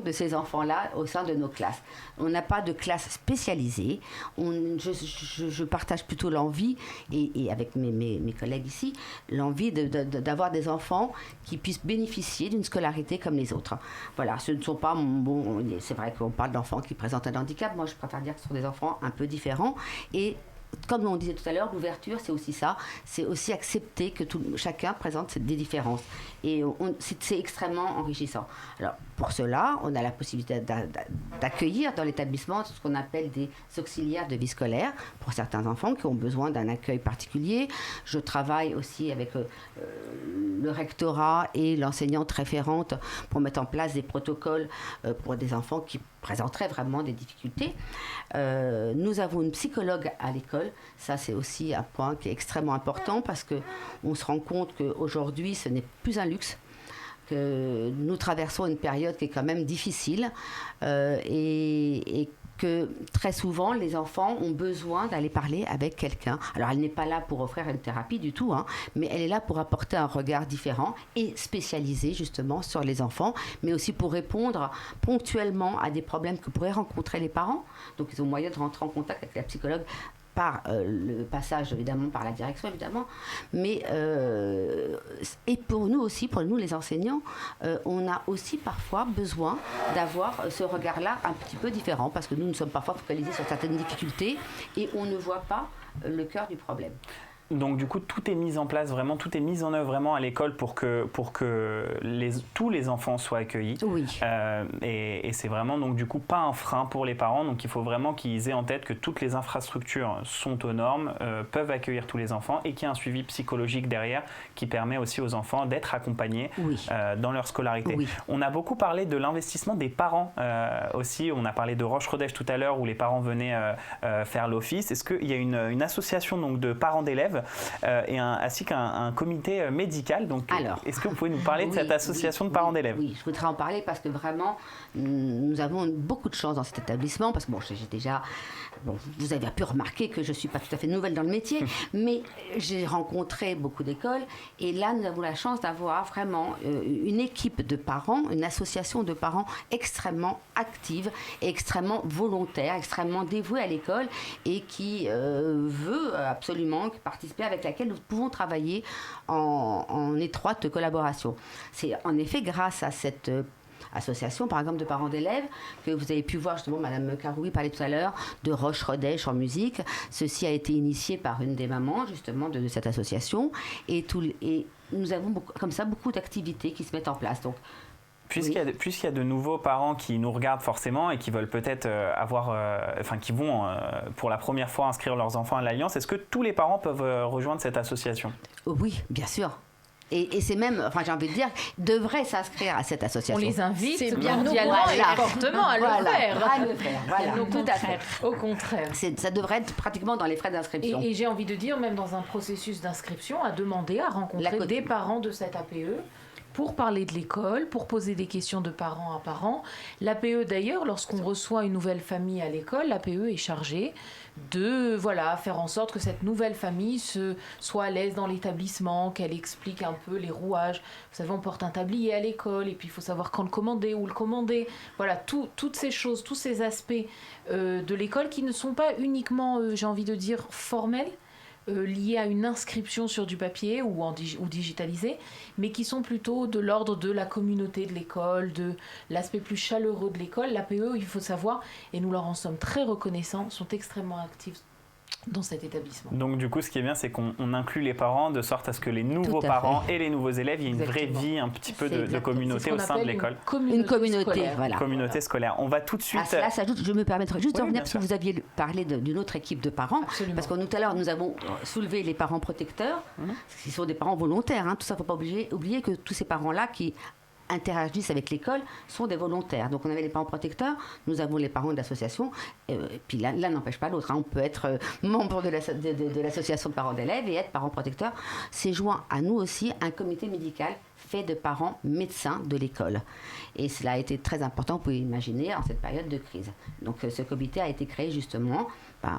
de ces enfants-là au sein de nos classes. On n'a pas de classe spécialisée. Je partage plutôt l'envie, et avec mes collègues ici, l'envie d'avoir des enfants qui puissent bénéficier d'une scolarité comme les autres. Voilà, ce ne sont pas... Bon, c'est vrai qu'on parle d'enfants qui présentent un handicap. Moi, je préfère dire que ce sont des enfants un peu différents. Et comme on disait tout à l'heure, l'ouverture, c'est aussi ça. C'est aussi accepter que chacun présente des différences. Et c'est extrêmement enrichissant. Alors, pour cela, on a la possibilité d'accueillir dans l'établissement ce qu'on appelle des auxiliaires de vie scolaire pour certains enfants qui ont besoin d'un accueil particulier. Je travaille aussi avec le rectorat et l'enseignante référente pour mettre en place des protocoles pour des enfants qui présenteraient vraiment des difficultés. Nous avons une psychologue à l'école. Ça, c'est aussi un point qui est extrêmement important parce qu'on se rend compte qu'aujourd'hui, ce n'est plus un luxe, que nous traversons une période qui est quand même difficile et que très souvent, les enfants ont besoin d'aller parler avec quelqu'un. Alors, elle n'est pas là pour offrir une thérapie du tout, mais elle est là pour apporter un regard différent et spécialisé justement sur les enfants, mais aussi pour répondre ponctuellement à des problèmes que pourraient rencontrer les parents. Donc, ils ont moyen de rentrer en contact avec la psychologue par le passage, évidemment, par la direction, évidemment. Mais, et pour nous aussi, pour nous les enseignants, on a aussi parfois besoin d'avoir ce regard-là un petit peu différent, parce que nous sommes parfois focalisés sur certaines difficultés et on ne voit pas le cœur du problème. Donc du coup, tout est mis en place vraiment, tout est mis en œuvre vraiment à l'école pour que tous les enfants soient accueillis. Oui. Et c'est vraiment donc du coup pas un frein pour les parents. Donc il faut vraiment qu'ils aient en tête que toutes les infrastructures sont aux normes, peuvent accueillir tous les enfants et qu'il y a un suivi psychologique derrière qui permet aussi aux enfants d'être accompagnés dans leur scolarité. Oui. On a beaucoup parlé de l'investissement des parents aussi. On a parlé de Roche-Rodèche tout à l'heure où les parents venaient faire l'office. Est-ce qu'il y a une association donc, de parents d'élèves ainsi qu'un comité médical. Donc, est-ce que vous pouvez nous parler de cette association de parents d'élèves ? Oui, je voudrais en parler parce que vraiment, nous avons beaucoup de chance dans cet établissement. Parce que j'ai déjà... vous avez pu remarquer que je ne suis pas tout à fait nouvelle dans le métier, mais j'ai rencontré beaucoup d'écoles. Et là, nous avons la chance d'avoir vraiment une équipe de parents, une association de parents extrêmement active, extrêmement volontaire, extrêmement dévouée à l'école et qui veut absolument participer, avec laquelle nous pouvons travailler en étroite collaboration. C'est en effet grâce à cette association, par exemple, de parents d'élèves, que vous avez pu voir justement, Madame Karoui parlait tout à l'heure, de Roche-Rodèche en musique. Ceci a été initié par une des mamans, justement, de cette association. Et nous avons comme ça beaucoup d'activités qui se mettent en place. Donc, puisqu'il y a de nouveaux parents qui nous regardent forcément et qui veulent peut-être qui vont pour la première fois inscrire leurs enfants à l'Alliance, est-ce que tous les parents peuvent rejoindre cette association ? Oui, bien sûr. Et c'est même, enfin j'ai envie de dire, devraient s'inscrire à cette association. On les invite bien cordialement et fortement à le faire. À le faire, voilà. Tout à fait. Au contraire. Ça devrait être pratiquement dans les frais d'inscription. Et j'ai envie de dire, même dans un processus d'inscription, à demander à rencontrer des parents de cette APE pour parler de l'école, pour poser des questions de parent à parent. L'APE d'ailleurs, lorsqu'on reçoit une nouvelle famille à l'école, l'APE est chargée de faire en sorte que cette nouvelle famille soit à l'aise dans l'établissement, qu'elle explique un peu les rouages. Vous savez, on porte un tablier à l'école et puis il faut savoir quand le commander, où le commander. Voilà, toutes ces choses, tous ces aspects de l'école qui ne sont pas uniquement, j'ai envie de dire, formels, liés à une inscription sur du papier ou digitalisé, mais qui sont plutôt de l'ordre de la communauté de l'école, de l'aspect plus chaleureux de l'école. L'APE, il faut savoir, et nous leur en sommes très reconnaissants, sont extrêmement actifs dans cet établissement. Donc du coup, ce qui est bien, c'est qu'on inclut les parents de sorte à ce que les nouveaux parents et les nouveaux élèves aient une vraie vie, un petit peu de communauté au sein de l'école. Une communauté scolaire. Voilà. Communauté scolaire. On va tout de suite... À cela s'ajoute, je me permettrai juste de revenir, parce que vous aviez parlé d'une autre équipe de parents. Absolument. Parce que tout à l'heure, nous avons soulevé les parents protecteurs, qui sont des parents volontaires. Tout ça, il ne faut pas oublier que tous ces parents-là qui interagissent avec l'école sont des volontaires. Donc on avait les parents protecteurs, nous avons les parents de l'association, et puis l'un n'empêche pas l'autre. On peut être membre de l'association de parents d'élèves et être parent protecteur. C'est joint à nous aussi un comité médical fait de parents médecins de l'école. Et cela a été très important, vous pouvez imaginer, en cette période de crise. Donc ce comité a été créé justement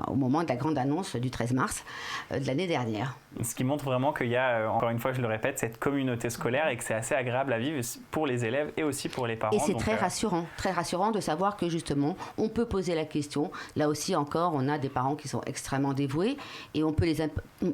au moment de la grande annonce du 13 mars de l'année dernière. Ce qui montre vraiment qu'il y a, encore une fois, je le répète, cette communauté scolaire et que c'est assez agréable à vivre pour les élèves et aussi pour les parents. Et c'est très rassurant de savoir que justement, on peut poser la question. Là aussi encore, on a des parents qui sont extrêmement dévoués et on peut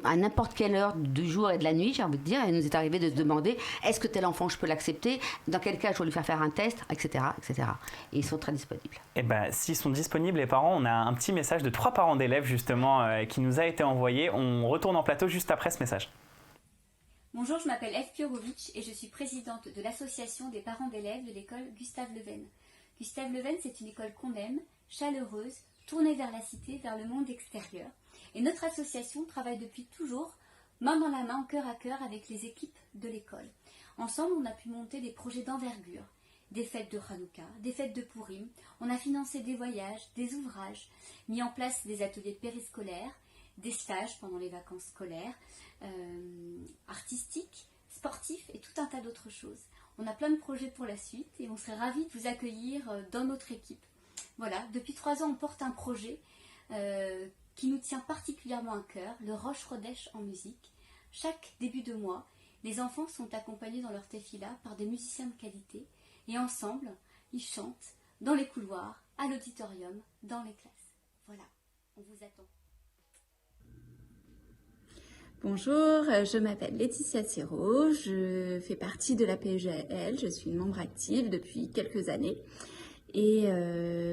à n'importe quelle heure du jour et de la nuit, j'ai envie de dire, il nous est arrivé de se demander, est-ce que tel enfant, je peux l'accepter? Dans quel cas, je dois lui faire un test, etc., etc. Et ils sont très disponibles. Eh bien, s'ils sont disponibles, les parents, on a un petit message de 3 parents d'élèves, justement, qui nous a été envoyé. On retourne en plateau juste après ce message. Bonjour, je m'appelle Eve Piorovic et je suis présidente de l'association des parents d'élèves de l'école Gustave Le Ven. Gustave Le Ven, c'est une école qu'on aime, chaleureuse, tournée vers la cité, vers le monde extérieur. Et notre association travaille depuis toujours, main dans la main, cœur à cœur, avec les équipes de l'école. Ensemble, on a pu monter des projets d'envergure, des fêtes de Hanouka, des fêtes de Pourim. On a financé des voyages, des ouvrages, mis en place des ateliers périscolaires, des stages pendant les vacances scolaires, artistiques, sportifs et tout un tas d'autres choses. On a plein de projets pour la suite et on serait ravis de vous accueillir dans notre équipe. Voilà, depuis 3 ans, on porte un projet qui nous tient particulièrement à cœur, le Rosh Chodesh en musique. Chaque début de mois, les enfants sont accompagnés dans leur tefila par des musiciens de qualité et ensemble, ils chantent dans les couloirs, à l'auditorium, dans les classes. Voilà, on vous attend. Bonjour, je m'appelle Laetitia Siro, je fais partie de la PEJL, je suis une membre active depuis quelques années. Et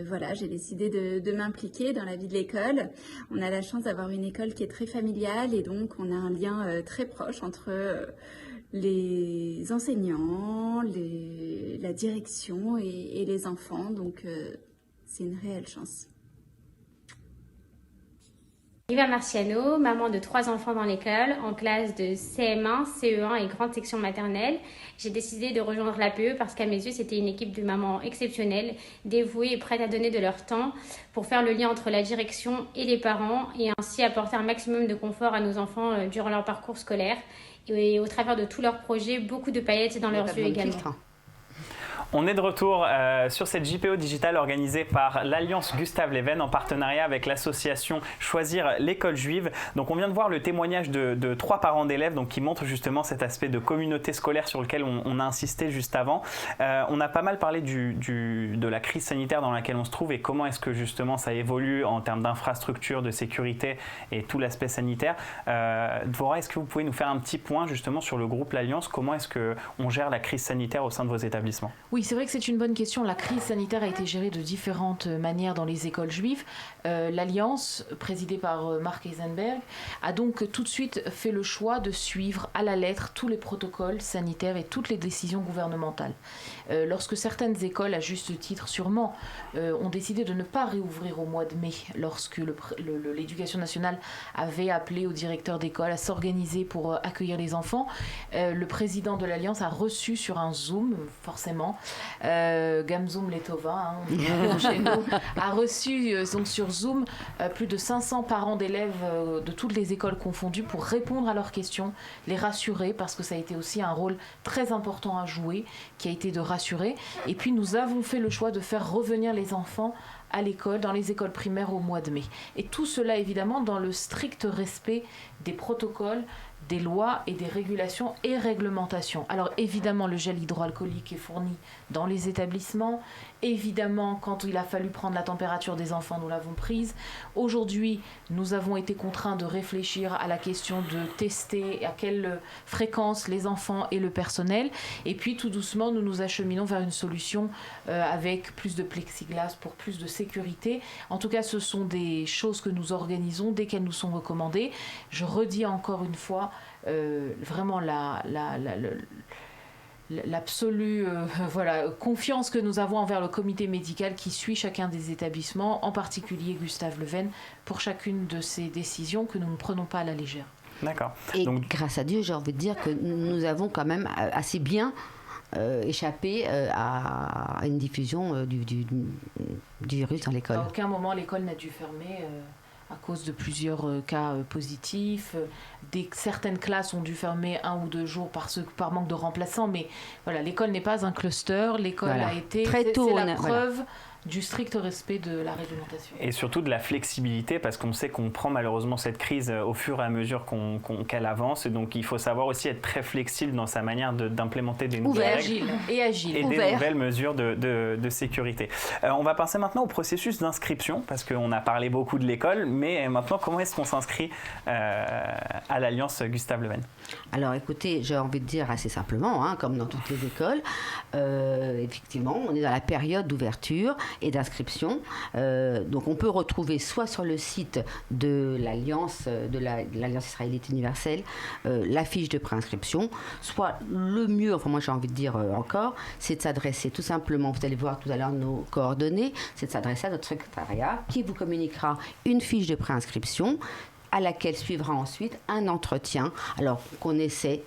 voilà, j'ai décidé de m'impliquer dans la vie de l'école. On a la chance d'avoir une école qui est très familiale et donc on a un lien très proche entre les enseignants, la direction et les enfants. Donc c'est une réelle chance. Eva Marciano, maman de 3 enfants dans l'école, en classe de CM1, CE1 et grande section maternelle. J'ai décidé de rejoindre l'APE parce qu'à mes yeux, c'était une équipe de mamans exceptionnelles, dévouées et prêtes à donner de leur temps pour faire le lien entre la direction et les parents et ainsi apporter un maximum de confort à nos enfants durant leur parcours scolaire et au travers de tous leurs projets, beaucoup de paillettes dans leurs yeux également. On est de retour sur cette JPO digitale organisée par l'Alliance Gustave Le Ven en partenariat avec l'association Choisir l'école juive. Donc on vient de voir le témoignage de 3 parents d'élèves donc, qui montrent justement cet aspect de communauté scolaire sur lequel on a insisté juste avant. On a pas mal parlé de la crise sanitaire dans laquelle on se trouve et comment est-ce que justement ça évolue en termes d'infrastructure, de sécurité et tout l'aspect sanitaire. Dvorah, est-ce que vous pouvez nous faire un petit point justement sur le groupe L'Alliance? Comment est-ce qu'on gère la crise sanitaire au sein de vos établissements? Oui, Oui, c'est vrai que c'est une bonne question. La crise sanitaire a été gérée de différentes manières dans les écoles juives. L'Alliance, présidée par Marc Eisenberg, a donc tout de suite fait le choix de suivre à la lettre tous les protocoles sanitaires et toutes les décisions gouvernementales. Lorsque certaines écoles, à juste titre sûrement, ont décidé de ne pas réouvrir au mois de mai, lorsque l'éducation nationale avait appelé au directeur d'école à s'organiser pour accueillir les enfants, le président de l'Alliance a reçu sur un Zoom, forcément, Gamzoom Letova, chez nous, a reçu donc sur Zoom plus de 500 parents d'élèves de toutes les écoles confondues pour répondre à leurs questions, les rassurer, parce que ça a été aussi un rôle très important à jouer, qui a été de rassurer. Et puis nous avons fait le choix de faire revenir les enfants à l'école, dans les écoles primaires au mois de mai. Et tout cela, évidemment, dans le strict respect des protocoles, des lois et des régulations et réglementations. Alors évidemment, le gel hydroalcoolique est fourni dans les établissements. Évidemment, quand il a fallu prendre la température des enfants, nous l'avons prise. Aujourd'hui, nous avons été contraints de réfléchir à la question de tester à quelle fréquence les enfants et le personnel. Et puis, tout doucement, nous nous acheminons vers une solution avec plus de plexiglas pour plus de sécurité. En tout cas, ce sont des choses que nous organisons dès qu'elles nous sont recommandées. Je redis encore une fois, vraiment l'absolue confiance que nous avons envers le comité médical qui suit chacun des établissements, en particulier Gustave Leven, pour chacune de ces décisions que nous ne prenons pas à la légère. D'accord. Et donc, grâce à Dieu, j'ai envie de dire que nous avons quand même assez bien échappé à une diffusion du virus dans l'école. À aucun moment l'école n'a dû fermer à cause de plusieurs cas positifs. Certaines classes ont dû fermer 1 ou 2 jours par manque de remplaçants, mais voilà, l'école n'est pas un cluster, l'école a été très tôt, c'est la preuve du strict respect de la réglementation. Et surtout de la flexibilité, parce qu'on sait qu'on prend malheureusement cette crise au fur et à mesure qu'elle avance, et donc il faut savoir aussi être très flexible dans sa manière d'implémenter des nouvelles règles et agile. Et des nouvelles mesures de sécurité. On va passer maintenant au processus d'inscription, parce qu'on a parlé beaucoup de l'école, mais maintenant comment est-ce qu'on s'inscrit à l'Alliance Gustave Leven? Alors écoutez, j'ai envie de dire assez simplement, comme dans toutes les écoles, effectivement, on est dans la période d'ouverture et d'inscription. Donc on peut retrouver soit sur le site de l'Alliance, l'Alliance israélite universelle, la fiche de préinscription, soit le mieux, enfin moi j'ai envie de dire encore, c'est de s'adresser tout simplement, vous allez voir tout à l'heure nos coordonnées, c'est de s'adresser à notre secrétariat qui vous communiquera une fiche de préinscription à laquelle suivra ensuite un entretien. Alors qu'on essaie,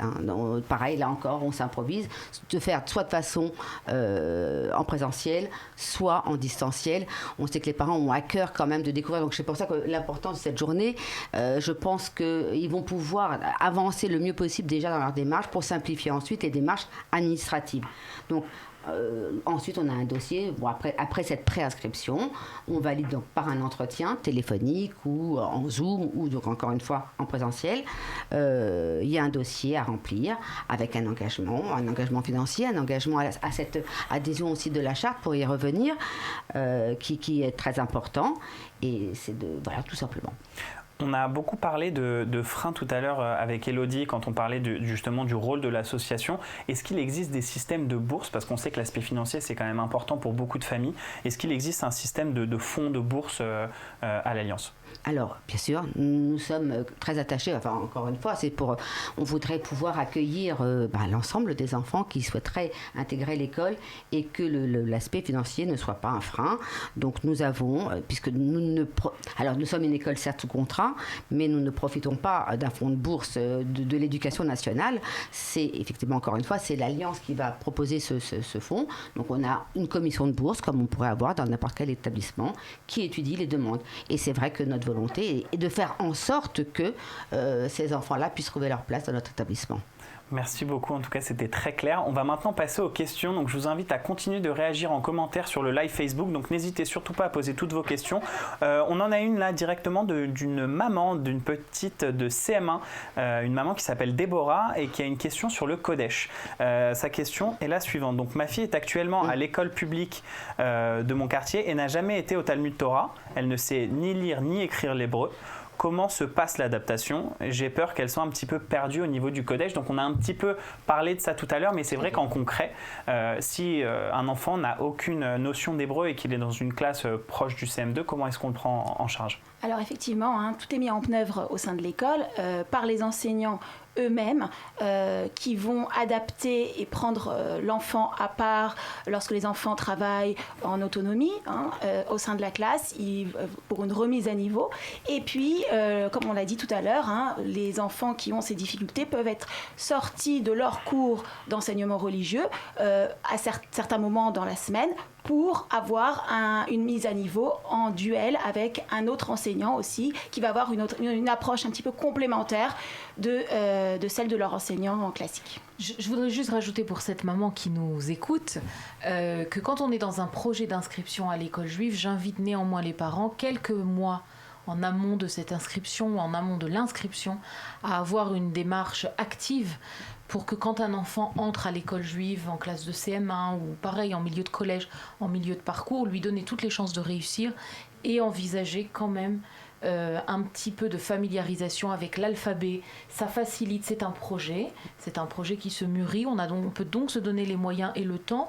pareil, là encore, on s'improvise, de faire soit de façon en présentiel, soit en distanciel. On sait que les parents ont à cœur quand même de découvrir, donc c'est pour ça que l'importance de cette journée, je pense qu'ils vont pouvoir avancer le mieux possible déjà dans leur démarche pour simplifier ensuite les démarches administratives. Donc, ensuite, on a un dossier. Bon, après cette préinscription, on valide donc par un entretien téléphonique ou en Zoom ou donc encore une fois en présentiel. Il y a un dossier à remplir avec un engagement financier, un engagement à cette adhésion aussi de la charte pour y revenir, qui est très important. Et c'est voilà, tout simplement. On a beaucoup parlé de freins tout à l'heure avec Elodie quand on parlait justement du rôle de l'association. Est-ce qu'il existe des systèmes de bourse? Parce qu'on sait que l'aspect financier, c'est quand même important pour beaucoup de familles. Est-ce qu'il existe un système de fonds de bourse à l'Alliance? Alors, bien sûr, nous sommes très attachés, enfin encore une fois, on voudrait pouvoir accueillir l'ensemble des enfants qui souhaiteraient intégrer l'école et que l'aspect financier ne soit pas un frein. Donc nous avons, puisque nous sommes une école certes sous contrat, mais nous ne profitons pas d'un fonds de bourse de l'éducation nationale. C'est effectivement, encore une fois, c'est l'Alliance qui va proposer ce fonds. Donc on a une commission de bourse, comme on pourrait avoir dans n'importe quel établissement, qui étudie les demandes. Et c'est vrai que notre volonté est de faire en sorte que ces enfants-là puissent trouver leur place dans notre établissement. Merci beaucoup, en tout cas c'était très clair. On va maintenant passer aux questions, donc je vous invite à continuer de réagir en commentaire sur le live Facebook, donc n'hésitez surtout pas à poser toutes vos questions. On en a une là directement d'une maman, d'une petite de CM1, une maman qui s'appelle Déborah et qui a une question sur le Kodesh. Sa question est la suivante, donc ma fille est actuellement à l'école publique de mon quartier et n'a jamais été au Talmud Torah, elle ne sait ni lire ni écrire l'hébreu. comment se passe l'adaptation. J'ai peur qu'elles soient un petit peu perdues au niveau du codège. Donc on a un petit peu parlé de ça tout à l'heure, mais c'est vrai qu'en concret, si un enfant n'a aucune notion d'hébreu et qu'il est dans une classe proche du CM2, comment est-ce qu'on le prend en charge ? Alors effectivement, tout est mis en œuvre au sein de l'école par les enseignants eux-mêmes qui vont adapter et prendre l'enfant à part lorsque les enfants travaillent en autonomie au sein de la classe pour une remise à niveau. Et puis, comme on l'a dit tout à l'heure, les enfants qui ont ces difficultés peuvent être sortis de leur cours d'enseignement religieux à certains moments dans la semaine pour avoir une mise à niveau en duel avec un autre enseignant aussi, qui va avoir une approche un petit peu complémentaire de celle de leur enseignant en classique. Je voudrais juste rajouter pour cette maman qui nous écoute que quand on est dans un projet d'inscription à l'école juive, j'invite néanmoins les parents, quelques mois en amont de cette inscription ou en amont de l'inscription, à avoir une démarche active pour que quand un enfant entre à l'école juive en classe de CM1 ou pareil en milieu de collège, en milieu de parcours, lui donner toutes les chances de réussir et envisager quand même un petit peu de familiarisation avec l'alphabet. Ça facilite, c'est un projet qui se mûrit. On peut donc se donner les moyens et le temps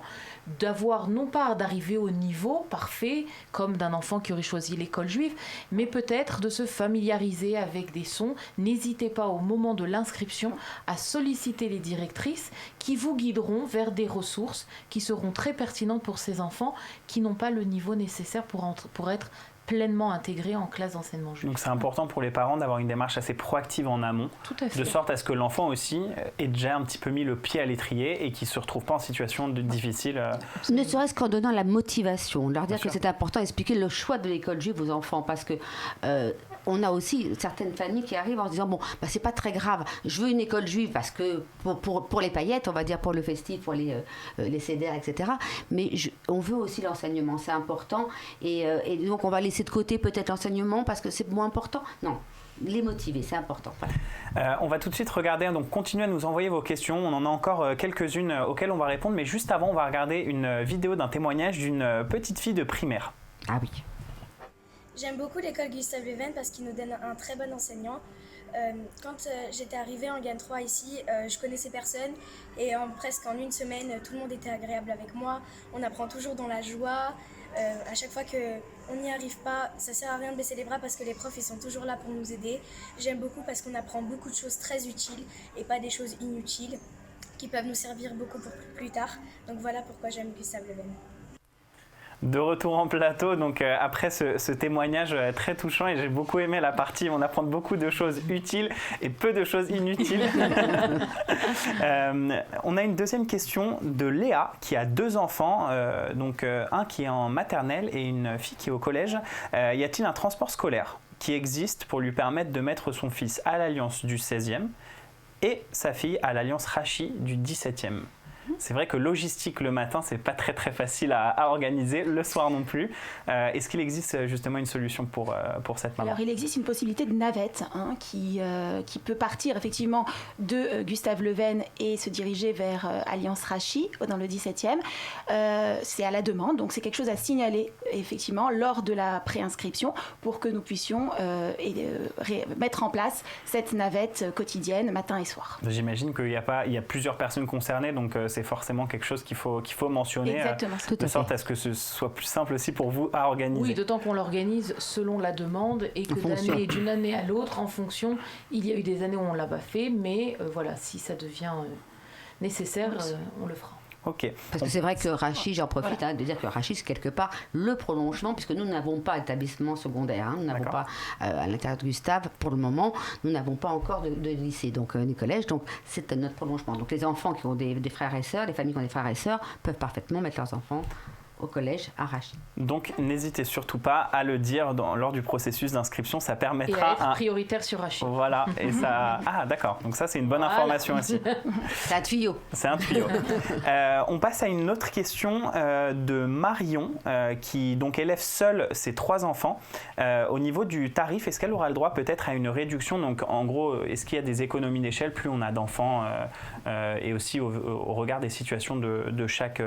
d'avoir, non pas d'arriver au niveau parfait comme d'un enfant qui aurait choisi l'école juive, mais peut-être de se familiariser avec des sons. N'hésitez pas au moment de l'inscription à solliciter les directrices qui vous guideront vers des ressources qui seront très pertinentes pour ces enfants qui n'ont pas le niveau nécessaire pour être pleinement intégré en classe d'enseignement juif. Donc c'est important pour les parents d'avoir une démarche assez proactive en amont, de sorte à ce que l'enfant aussi ait déjà un petit peu mis le pied à l'étrier et qu'il ne se retrouve pas en situation difficile. Ne serait-ce qu'en donnant la motivation, leur dire que c'est important, expliquer le choix de l'école juive aux enfants, parce que on a aussi certaines familles qui arrivent en se disant c'est pas très grave, je veux une école juive parce que pour les paillettes, on va dire, pour le festif, pour les CDR, etc. Mais on veut aussi l'enseignement, c'est important, et donc on va laisser de côté peut-être l'enseignement parce que c'est moins important. Non, les motiver, c'est important. Voilà. On va tout de suite regarder, donc continuez à nous envoyer vos questions. On en a encore quelques-unes auxquelles on va répondre, mais juste avant, on va regarder une vidéo d'un témoignage d'une petite fille de primaire. Ah oui. J'aime beaucoup l'école Gustave Le Ven parce qu'il nous donne un très bon enseignant. Quand j'étais arrivée en GAN 3 ici, je connaissais personne et presque en une semaine, tout le monde était agréable avec moi. On apprend toujours dans la joie. À chaque fois qu'on n'y arrive pas, ça sert à rien de baisser les bras parce que les profs ils sont toujours là pour nous aider. J'aime beaucoup parce qu'on apprend beaucoup de choses très utiles et pas des choses inutiles qui peuvent nous servir beaucoup pour plus tard. Donc voilà pourquoi j'aime Gustave Le Ven. De retour en plateau, donc après ce témoignage très touchant, et j'ai beaucoup aimé la partie où on apprend beaucoup de choses utiles et peu de choses inutiles. On a une deuxième question de Léa qui a 2 enfants, donc un qui est en maternelle et une fille qui est au collège. Y a-t-il un transport scolaire qui existe pour lui permettre de mettre son fils à l'Alliance du 16e et sa fille à l'Alliance Rachi du 17e? C'est vrai que logistique le matin, c'est pas très très facile à organiser, le soir non plus. Est-ce qu'il existe justement une solution pour cette maman? Alors il existe une possibilité de navette qui peut partir effectivement de Gustave Le Ven et se diriger vers Alliance Rachi dans le 17e. C'est à la demande, donc c'est quelque chose à signaler effectivement lors de la préinscription pour que nous puissions mettre en place cette navette quotidienne matin et soir. J'imagine qu'il y a plusieurs personnes concernées, donc c'est forcément quelque chose qu'il faut mentionner. Exactement. De sorte à ce que ce soit plus simple aussi pour vous à organiser. Oui, d'autant qu'on l'organise selon la demande et que d'une année à l'autre, en fonction, il y a eu des années où on ne l'a pas fait, mais voilà, si ça devient nécessaire, on le fera. Okay. Parce que c'est vrai que Rachi, j'en profite de dire que Rachi, c'est quelque part le prolongement, puisque nous n'avons pas d'établissement secondaire, nous n'avons pas à l'intérieur de Gustave, pour le moment, nous n'avons pas encore de lycée, donc des collèges, donc c'est notre prolongement. Donc les enfants qui ont des frères et sœurs, les familles qui ont des frères et sœurs, peuvent parfaitement mettre leurs enfants au collège à Rachi. Donc n'hésitez surtout pas à le dire lors du processus d'inscription, ça permettra... Et à être prioritaire sur Rachi. Voilà, et ça... Ah d'accord, donc ça c'est une bonne information aussi. C'est un tuyau. C'est un tuyau. On passe à une autre question de Marion, qui donc élève seule ses 3 enfants. Au niveau du tarif, est-ce qu'elle aura le droit peut-être à une réduction? Donc en gros, est-ce qu'il y a des économies d'échelle plus on a d'enfants et aussi au regard des situations de chaque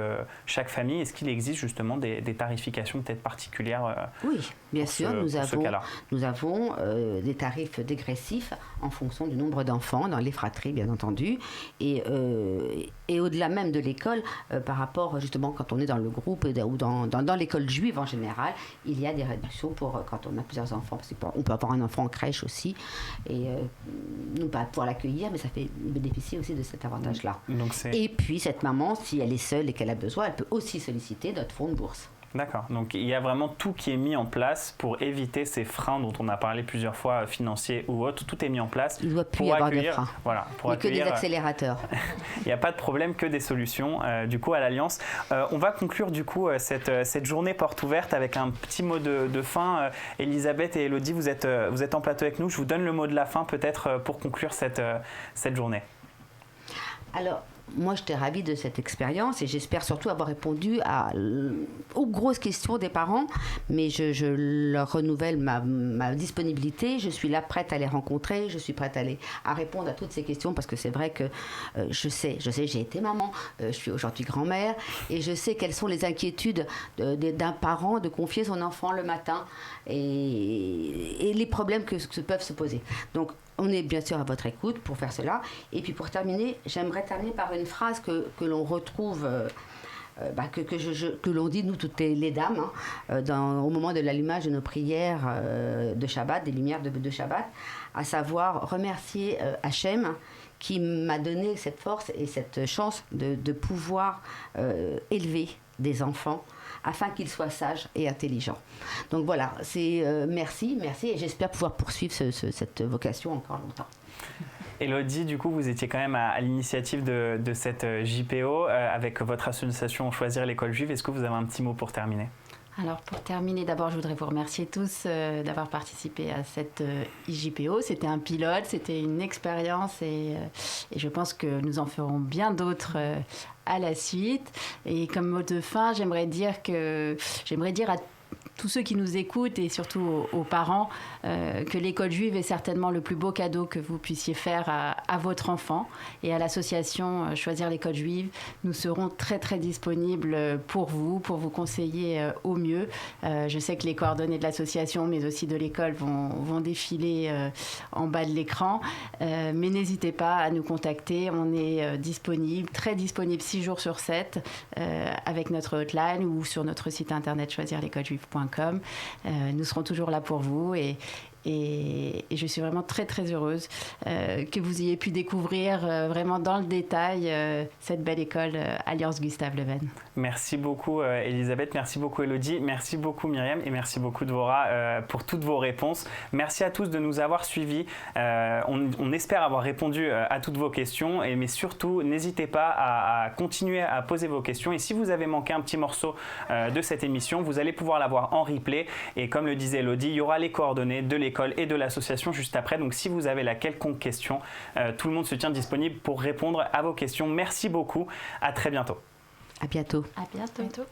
famille, est-ce qu'il existe justement des tarifications peut-être particulières. Oui, bien sûr, nous avons des tarifs dégressifs en fonction du nombre d'enfants dans les fratries, bien entendu, et au-delà même de l'école, par rapport justement quand on est dans le groupe ou dans l'école juive en général, il y a des réductions pour quand on a plusieurs enfants, parce qu'on peut avoir un enfant en crèche aussi, et non pas pour l'accueillir, mais ça fait bénéficier aussi de cet avantage-là. Et puis cette maman, si elle est seule et qu'elle a besoin, elle peut aussi solliciter notre fonds de bourse. D'accord, donc il y a vraiment tout qui est mis en place pour éviter ces freins dont on a parlé plusieurs fois, financiers ou autres. Tout est mis en place. Il ne doit plus y avoir de freins. Voilà, pour accueillir, que des accélérateurs. Il n'y a pas de problème, que des solutions du coup à l'Alliance. On va conclure du coup cette journée porte ouverte avec un petit mot de fin. Elisabeth et Elodie, vous êtes en plateau avec nous. Je vous donne le mot de la fin peut-être pour conclure cette journée. Alors, moi, j'étais ravie de cette expérience et j'espère surtout avoir répondu aux grosses questions des parents. Mais je leur renouvelle ma disponibilité. Je suis là prête à les rencontrer. Je suis prête à répondre à toutes ces questions parce que c'est vrai que je sais, j'ai été maman. Je suis aujourd'hui grand-mère et je sais quelles sont les inquiétudes d'un parent de confier son enfant le matin et les problèmes que peuvent se poser. Donc, on est bien sûr à votre écoute pour faire cela. Et puis pour terminer, j'aimerais terminer par une phrase que l'on retrouve, que l'on dit nous toutes les dames, au moment de l'allumage de nos prières de Shabbat, des lumières de Shabbat, à savoir remercier Hachem qui m'a donné cette force et cette chance de pouvoir élever des enfants afin qu'ils soient sages et intelligents. Donc voilà, c'est merci, et j'espère pouvoir poursuivre cette vocation encore longtemps. Elodie, du coup, vous étiez quand même à l'initiative de cette JPO avec votre association Choisir l'école juive. Est-ce que vous avez un petit mot pour terminer ? Alors pour terminer, d'abord je voudrais vous remercier tous d'avoir participé à cette IJPO. C'était un pilote, c'était une expérience et je pense que nous en ferons bien d'autres à la suite. Et comme mot de fin, j'aimerais dire à tous ceux qui nous écoutent et surtout aux parents que l'école juive est certainement le plus beau cadeau que vous puissiez faire à votre enfant. Et à l'association Choisir l'école juive, nous serons très très disponibles pour vous conseiller au mieux. Je sais que les coordonnées de l'association mais aussi de l'école vont défiler en bas de l'écran. Mais n'hésitez pas à nous contacter. On est disponible, très disponible 6 jours sur 7 avec notre hotline ou sur notre site internet choisirlécolejuive.com. Nous serons toujours là pour vous et je suis vraiment très très heureuse que vous ayez pu découvrir vraiment dans le détail cette belle école Alliance Gustave Leven. Merci beaucoup Elisabeth, merci beaucoup Elodie, merci beaucoup Myriam et merci beaucoup Dvorah pour toutes vos réponses. Merci à tous de nous avoir suivis. On espère avoir répondu à toutes vos questions, mais surtout n'hésitez pas à continuer à poser vos questions. Et si vous avez manqué un petit morceau de cette émission, vous allez pouvoir la voir en replay. Et comme le disait Elodie, il y aura les coordonnées de l'école et de l'association juste après. Donc si vous avez la quelconque question, tout le monde se tient disponible pour répondre à vos questions. Merci beaucoup. À très bientôt. À bientôt. À bientôt.